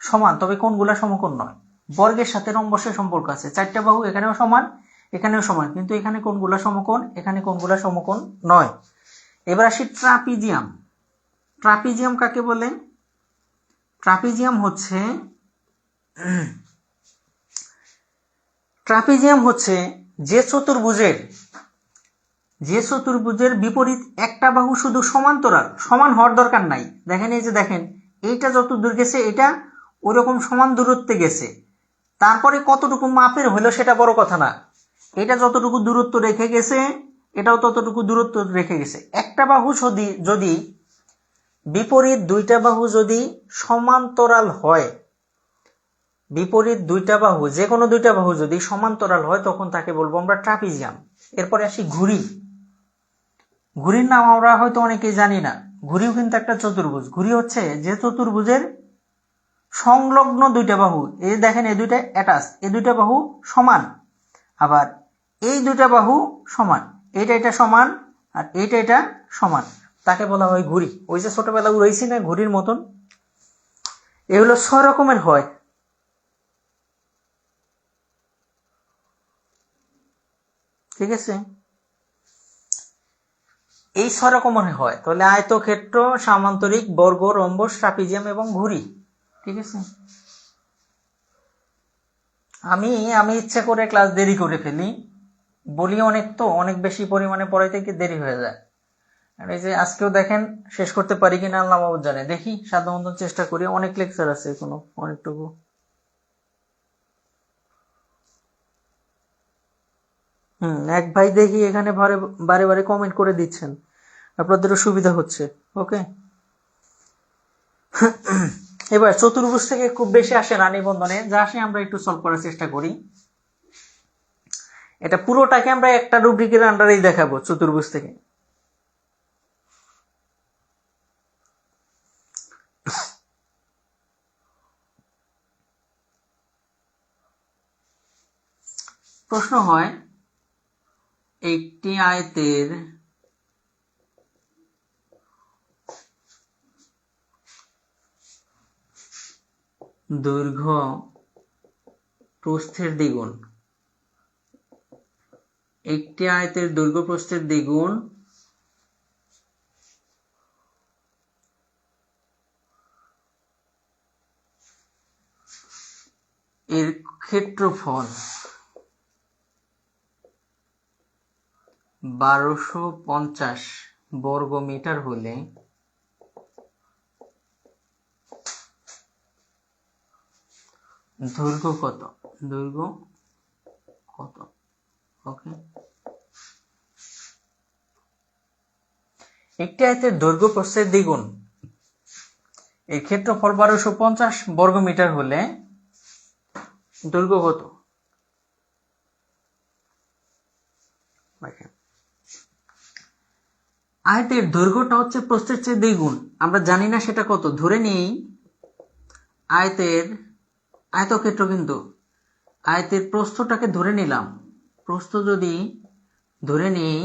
A: সমান তবে কোণগুলা সমকোণ নয়। বর্গের সাথে রম্বসের সম্পর্ক আছে, 4টা বাহু এখানেও সমান এখানেও সমান, কিন্তু এখানে কোণগুলা সমকোণ এখানে কোণগুলা সমকোণ নয়। এবার আসি ট্রাপিজিয়াম। ট্রাপিজিয়াম কাকে বলে, ট্রাপিজিয়াম হচ্ছে যে চতুর্ভুজের বিপরীত একটা বাহু শুধু সমান্তরাল, সমান হওয়ার দরকার নাই। দেখেন এই যে দেখেন এইটা যত দূর গেছে এটা ওইরকম সমান দূরত্বে গেছে, তারপরে কতটুকু মাপের হলো সেটা বড় কথা না, এটা যতটুকু দূরত্ব রেখে গেছে এটাও ততটুকু দূরত্ব রেখে গেছে। একটা বাহু যদি বিপরীত দুইটা বাহু যদি সমান্তরাল হয়, বিপরীত দুইটা বাহু যে কোনো দুইটা বাহু যদি সমান্তরাল হয় তখন তাকে বলবো আমরা ট্রাপিজিয়াম। এরপরে আসি ঘুড়ি। ঘুড়ির নাম আমরা হয়তো অনেকেই জানি না। ঘুড়িও কিন্তু একটা চতুর্ভুজ। ঘুড়ি হচ্ছে যে চতুর্ভুজের সংলগ্ন দুইটা বাহু, এই দেখেন এই দুইটা অ্যাটাচ, এই দুইটা বাহু সমান, আবার এই দুইটা বাহু সমান, এটা সমান আর এটা সমান, তাকে বলা হয় ঘুড়ি। ওই যে ছোটবেলা উড়াইছি না ঘুড়ির মতন, এগুলো 6 রকমের হয়। ঠিক আছে, এই 6 রকমের হয়। তাহলে আয়তক্ষেত্র, সামান্তরিক, বর্গ, রম্বস, ট্রাপিজিয়াম এবং ঘুড়ি। ঠিক আছে, আমি ইচ্ছা করে ক্লাস দেরি করে ফেলি, বলি অনেক, তো অনেক বেশি পরিমাণে পড়াইতে গিয়ে দেরি হয়ে যায়। আর এই যে আজকেও দেখেন শেষ করতে পারি কিনা আল্লাহ মাহবুব জানে, দেখি সাধ্যমতো চেষ্টা করি। অনেক লেকচার আছে এখনো, অনেকটুকু। এক ভাই দেখি এখানে বারে বারে কমেন্ট করে দিচ্ছেন, আপনাদেরও সুবিধা হচ্ছে। ওকে, এবার চতুর্ভুজ থেকে খুব বেশি আসে না নিবন্ধনে, যা আসে আমরা একটু সলভ করার চেষ্টা করি। এটা পুরোটাকে আমরা একটা রুব্রিকের আন্ডারেই দেখাবো চতুর্ভুজ থেকে। প্রশ্ন হয়, একটি আয়তের দৈর্ঘ্য প্রস্থের দ্বিগুণ, একটি আয়তের দৈর্ঘ্য প্রস্থের দ্বিগুণ এর ক্ষেত্রফল 1250 বর্গ মিটার হলে দৈর্ঘ্য কত? দৈর্ঘ্য কত? ওকে, একটি আয়তের দৈর্ঘ্য প্রস্থের দ্বিগুণ এর ক্ষেত্রফল 1250 বর্গ মিটার হলে দৈর্ঘ্য কত? আয়তের দৈর্ঘ্যটা হচ্ছে প্রস্থের চেয়ে দ্বিগুণ, আমরা জানি না সেটা কত। ধরে নেই আয়তক্ষেত্র, কিন্তু আয়তের প্রস্থটাকে ধরে নিলাম। প্রস্থ যদি ধরে নেই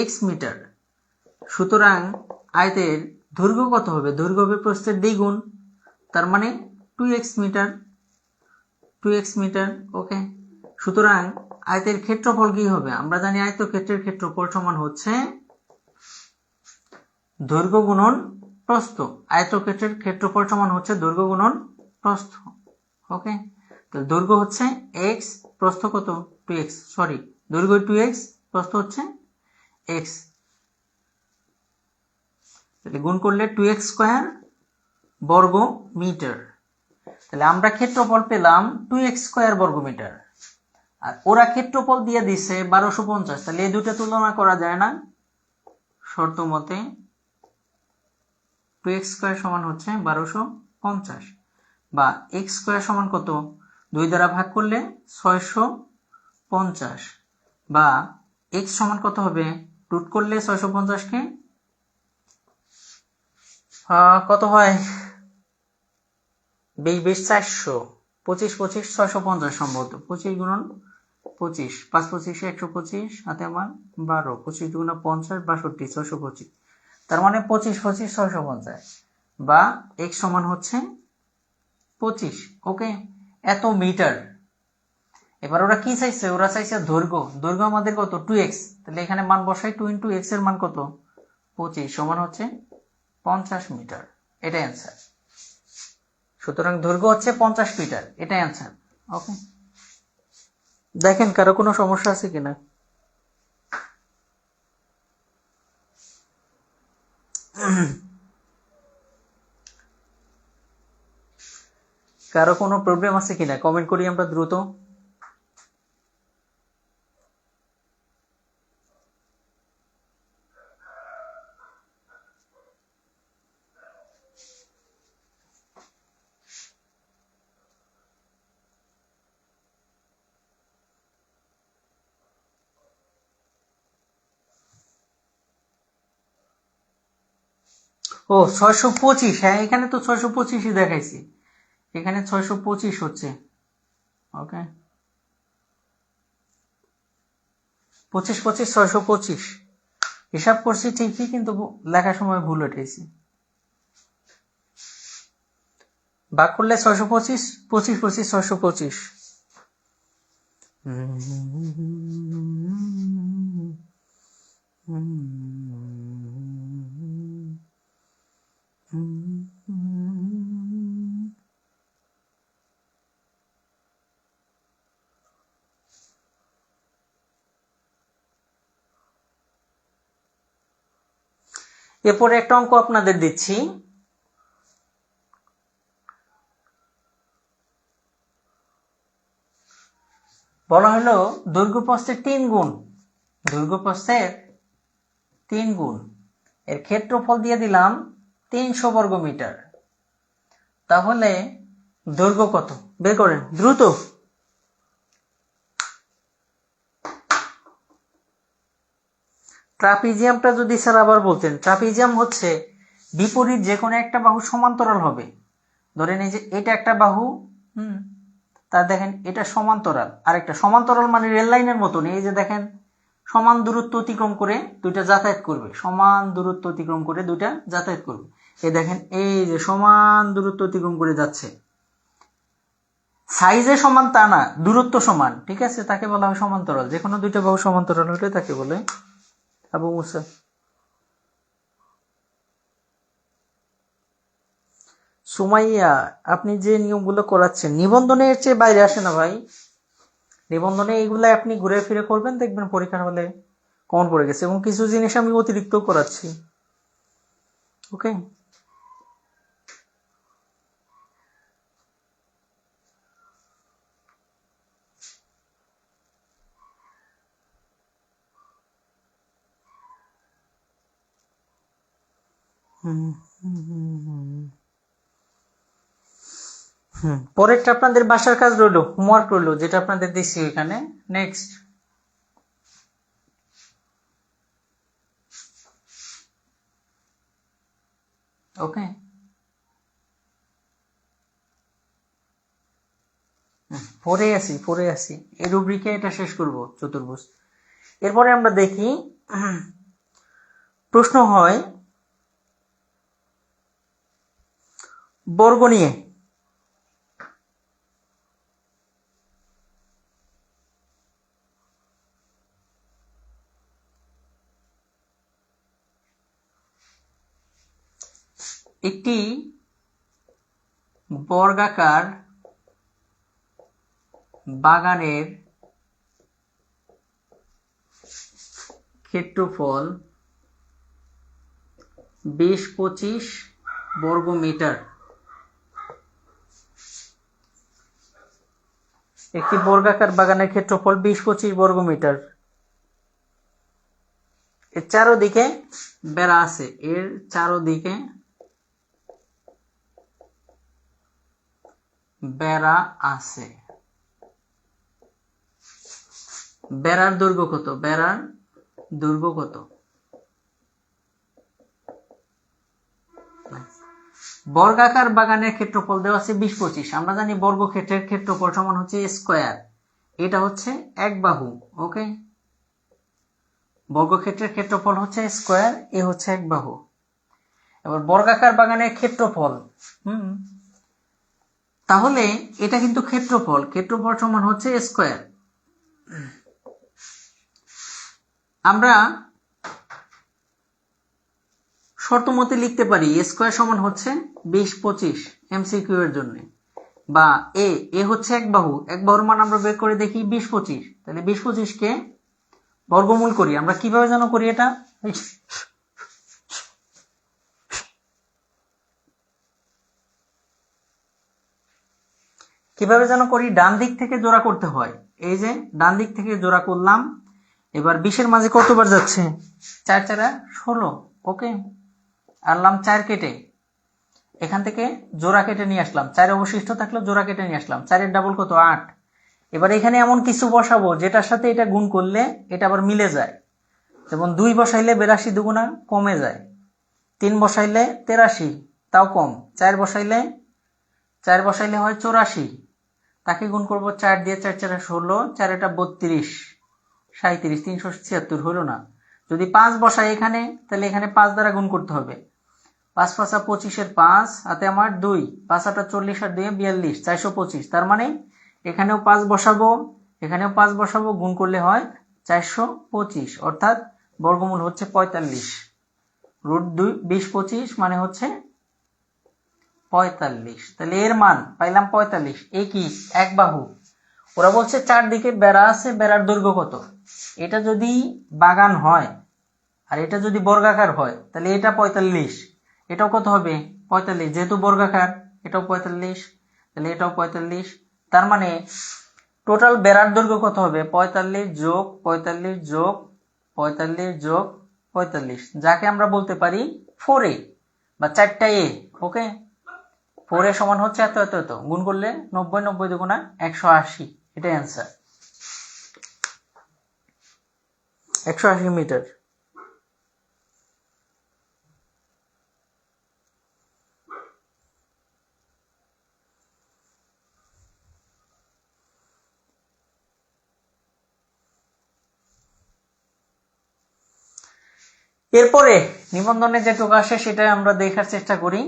A: এক্স মিটার, সুতরাং আয়তের দৈর্ঘ্য কত হবে? দৈর্ঘ্য হবে প্রস্থের দ্বিগুণ, তার মানে 2x মিটার, 2x মিটার। ওকে, সুতরাং আয়তের ক্ষেত্রফল কি হবে? আমরা জানি আয়তক্ষেত্রের ক্ষেত্রফল সমান হচ্ছে দৈর্ঘ্য গুণন প্রস্থ। আয়তক্ষেত্রের ক্ষেত্রফল সমান হচ্ছে দৈর্ঘ্য গুণন প্রস্থ। ওকে, তো দৈর্ঘ্য হচ্ছে x, প্রস্থ কত? 2x, সরি, দৈর্ঘ্য 2x, প্রস্থ হচ্ছে x, তাহলে গুণ করলে 2x স্কয়ার বর্গ মিটার। তাহলে আমরা ক্ষেত্রফল পেলাম 2x স্কয়ার বর্গ মিটার, আর ওরা ক্ষেত্রফল দিয়ে দিছে 1250। তাহলে এই দুটো তুলনা করা যায় না শর্ত মতে। 2x স্কয়ার সমান হচ্ছে 1250, বা x স্কয়ার সমান কত? 2 দ্বারা ভাগ করলে 650, বা x সমান কত হবে? রুট করলে 650 কে কত হয়? 20 400, 25 25 650 সম্ভবত। 25 গুণন 25, 5 25 125, হাতে আমার 12, 25 দুগুণা 50, 62, 625, তার মানে 25 25 650, বা x সমান হচ্ছে 25। ওকে, এত মিটার। এবার ওরা কি চাইছে? ওরা চাইছে দৈর্ঘ্য। দৈর্ঘ্য আমাদের কত? 2x, তাহলে এখানে মান বসাই, 2 ইন্টু x এর মান কত? 25, সমান হচ্ছে 50 মিটার। এটাই অ্যান্সার। সুতরাং দৈর্ঘ্য হচ্ছে 50 মিটার, এটাই অ্যান্সার। ওকে, দেখেন কারো কোনো সমস্যা আছে কিনা। কারো কোনো প্রবলেম আছে কিনা কমেন্ট করি আমরা দ্রুত। ও 625, হ্যাঁ এখানে তো 625ই দেখাইছি, এখানে 625 হচ্ছে। ওকে, 25 25 625 হিসাব করছি ঠিকই, কিন্তু লেখার সময় ভুল উঠেছি। ভাগ করলে 625, 25 25 625। এরপরে একটা অঙ্ক আপনাদের দিচ্ছি। বলা হলো দৈর্ঘ্য প্রস্থের 3 গুণ, দৈর্ঘ্য প্রস্থের 3 গুণ এর ক্ষেত্রফল দিয়ে দিলাম 300 বর্গ মিটার। তাহলে দৈর্ঘ্য কত বের করেন দ্রুত। ট্রাপিজিয়ামটা যদি স্যার আবার বলতেন, ট্রাপিজিয়াম হচ্ছে বিপরীত যে কোনো একটা বাহু সমান্তরাল হবে। ধরেন এই যে এটা একটা বাহু, তার দেখেন এটা সমান্তরাল, আর একটা সমান্তরাল মানে রেল লাইনের মতন। এই যে দেখেন সমান দূরত্ব অতিক্রম করে দুইটা যাতায়াত করবে, সমান দূরত্ব অতিক্রম করে দুইটা যাতায়াত করবে। এই দেখেন এই যে সমান দূরত্ব অতিক্রম করে যাচ্ছে, সাইজে সমান তা না, দূরত্ব সমান, ঠিক আছে, তাকে বলা হয় সমান্তরাল। যে কোনো দুইটা বাহু সমান্তরাল হলে তাকে বলে। আবু মুসা, সুমাইয়া, আপনি যে নিয়মগুলো করাচ্ছেন নিবন্ধনে এর চেয়ে বাইরে আসে না ভাই। নিবন্ধনে এইগুলো আপনি ঘুরে ফিরে করবেন, দেখবেন পরীক্ষার হলে কমন পড়ে গেছে, এবং কিছু জিনিস আমি অতিরিক্ত করাচ্ছি। ওকে, পরেরটা আপনাদের বাসার কাজ রইলো, হোমওয়ার্ক রইলো, যেটা আপনাদের দিচ্ছি এখানে। নেক্সট, ওকে, পরে আসি এই রুব্রিকে এটা শেষ করব, চতুর্ভুজ। এরপরে আমরা দেখি প্রশ্ন হয় বর্গ নিয়ে। একটি বর্গাকার বাগানের ক্ষেত্রফল 20-25 বর্গ মিটার। একটি বর্গাকার বাগানের ক্ষেত্রফল 20-25 বর্গ মিটার। এর চারোদিকে বেড়া আছে, এর চারোদিকে বেড়া আছে। বেড়ার দৈর্ঘ্য কত? বেড়ার দৈর্ঘ্য কত? বর্গাকার বাগানের ক্ষেত্রফল দেওয়া আছে 20-25। আমরা জানি বর্গক্ষেত্রের ক্ষেত্রফল সমান হচ্ছে স্কয়ার, এটা হচ্ছে এক বাহু। ওকে, বর্গক্ষেত্রের ক্ষেত্রফল হচ্ছে স্কয়ার, এ হচ্ছে এক বাহু। এবার বর্গাকার বাগানের ক্ষেত্রফল, তাহলে এটা কিন্তু ক্ষেত্রফল, ক্ষেত্রফল সমান হচ্ছে স্কয়ার। আমরা শর্ত মতে লিখতে পারি স্কয়ার সমান হচ্ছে 20-25 এমসিকিউ এর জন্য, বা এ হচ্ছে এক বাহু, এক বাহুর মান আমরা বের করে দেখি 20-25। তাহলে 20-25 কে বর্গমূল করি। আমরা কিভাবে যেন করি এটা, কিভাবে যেন করি, ডান দিক থেকে জোড়া করতে হয়। এই যে ডান দিক থেকে জোড়া করলাম, এবার 20-এর মাঝে কতবার যাচ্ছে, 4 4 16। ওকে, আনলাম 4 কেটে, এখান থেকে জোড়া কেটে নিয়ে আসলাম, 4 অবশিষ্ট থাকলো, জোড়া কেটে নিয়ে আসলাম, 4-এর ডাবল কত 8। এবার এখানে এমন কিছু বসাবো যেটার সাথে এটা গুণ করলে এটা আবার মিলে যায়। যেমন 2 বসাইলে 82 দুগুণা কমে যায়, 3 বসাইলে 83 তাও কম, 4 বসাইলে হয় 84, তাকে গুণ করব 4 দিয়ে, 4 4 16, 4 এটা 32, 37, 376 হলো না। যদি 5 বসাই এখানে, তাহলে এখানে 5 দ্বারা গুণ করতে হবে, 5 5 25-এর 5 হাতে আমার 2, 5 8 40 আর 2 42, 425। তার মানে এখানেও 5 বসাবো, এখানেও 5 বসাবো, গুণ করলে হয় 425, অর্থাৎ বর্গমূল হচ্ছে 45, রুট 2 20 25 মানে হচ্ছে 45। তাহলে এর মান পাইলাম 45। এই কি এক বাহু, ওরা বলছে চারদিকে বেড়া আছে, বেড়ার দৈর্ঘ্য কত। এটা যদি বাগান হয় আর এটা যদি বর্গাকার হয়, তাহলে এটা 45, এটাও কত হবে 45, যেহেতু বর্গাকার এটাও 45, তাহলে এটাও 45। তার মানে টোটাল বেড়ার দৈর্ঘ্য কত হবে, 45 যোগ 45 যোগ 45 যোগ 45, যাকে আমরা বলতে পারি 4a বা 4টা a। ওকে, 4a সমান হচ্ছে এত এত এত, গুণ করলে 90, 90 দুগুণা 180, এটাই অ্যান্সার, 180 মিটার। এরপরে নিবন্ধনে যেটুকু আসে সেটাই আমরা দেখার চেষ্টা করি।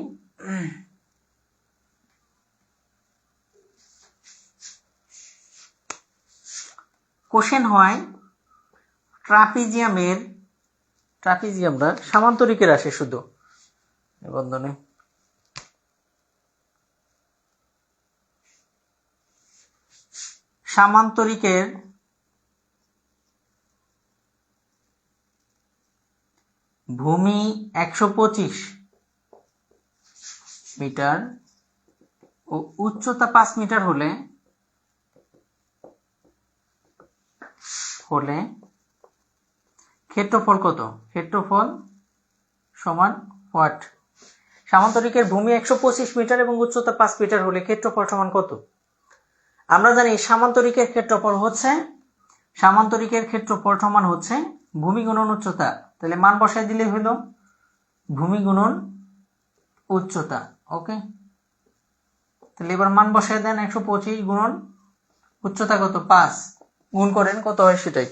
A: কোশ্চেন হয় ট্রাপিজিয়ামরা সামান্তরিকের আসে শুধু নিবন্ধনে। সামান্তরিকের ভূমি 125 মিটার ও উচ্চতা 5 মিটার হলে ক্ষেত্রফল কত, ক্ষেত্রফল সমান হোয়াট। সামান্তরিকের ভূমি 125 মিটার এবং উচ্চতা 5 মিটার হলে ক্ষেত্রফল সমান কত। আমরা জানি সামান্তরিকের ক্ষেত্রফল সমান হচ্ছে ভূমি গুণন উচ্চতা, তাহলে মান বসাই দিলে হলো ভূমি গুণন উচ্চতা। ওকে, তাহলে এবার মান বসাই দেন, 125 গুণন উচ্চতা কত 5, গুণ করেন কত হয় সেটাই।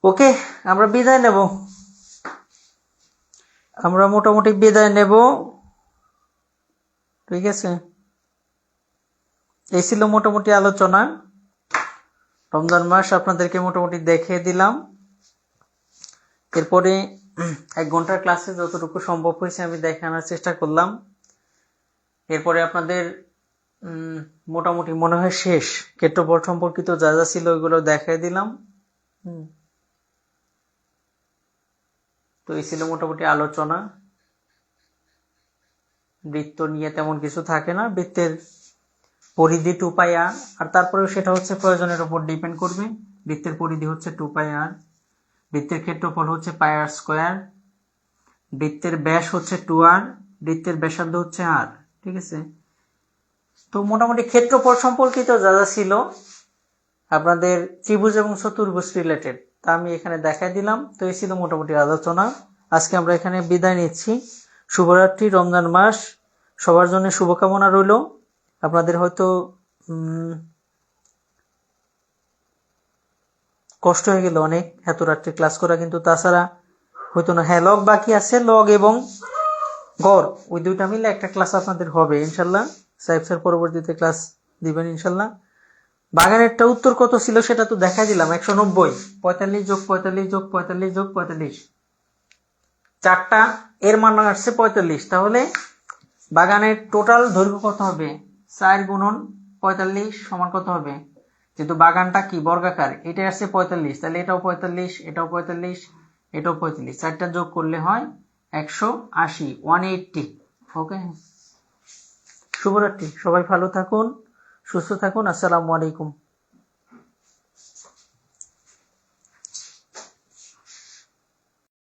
A: ওকে, আমরা মোটামুটি বিদায় নেব। ঠিক আছে, এই ছিল মোটামুটি আলোচনা। রমজান মাস আপনাদেরকে মোটামুটি দেখিয়ে দিলাম। এরপরে 1 ঘন্টার ক্লাসে যতটুকু সম্ভব হয়েছে আমি দেখানোর চেষ্টা করলাম। এরপরে আপনাদের মোটামুটি মনে হয় শেষ, ক্ষেত্রফল সম্পর্কিত যা যা ছিল ওইগুলো দেখাই দিলাম। তো এই ছিল মোটামুটি আলোচনা। বৃত্ত নিয়ে তেমন কিছু থাকে না, বৃত্তের পরিধি 2πr, আর তারপরেও সেটা হচ্ছে প্রয়োজনের উপর ডিপেন্ড করবে। বৃত্তের পরিধি হচ্ছে 2πr, বৃত্তের ক্ষেত্রফল হচ্ছে πr², বৃত্তের ব্যাস হচ্ছে 2r, বৃত্তের ব্যাসার্ধ হচ্ছে r। ঠিক আছে, তো মোটামুটি ক্ষেত্রফল সম্পর্কিত যা যা ছিল আপনাদের ত্রিভুজ এবং চতুর্ভুজ রিলেটেড তা আমি এখানে দেখাই দিলাম। তো এই ছিল মোটামুটি আলোচনা। আজকে আমরা এখানে বিদায় নিচ্ছি। শুভরাত্রি, রমজান মাস সবার জন্য শুভকামনা রইল। আপনাদের হয়তো কষ্ট হয়ে গেল অনেক এত রাত্রে ক্লাস করা, কিন্তু তাছাড়া হয়তো না। হ্যাঁ, লগ বাকি আছে, লগ এবং গড় ওই দুইটা মিলে একটা ক্লাস আপনাদের হবে ইনশাল্লাহ। সাহেব স্যার পরবর্তীতে ক্লাস দিবেন ইনশাল্লাহ। বাগানেরটা উত্তর কত ছিল সেটা তো দেখা দিলাম, 190। 45 যোগ 45 যোগ 45 যোগ 45, চারটা এর মান আসছে 45। তাহলে বাগানের টোটাল দৈর্ঘ্য কত হবে? 4 গুণন 45 সমান কত হবে? যেহেতু বাগানটা কি বর্গাকার, এটা আসছে 45, তাহলে এটাও 45, এটাও 45, এটাও 45, চারটা যোগ করলে হয় 180, 180। ওকে, শুভরাত্রি, সবাই ভালো থাকুন, সুস্থ থাকুন, আসসালামু আলাইকুম।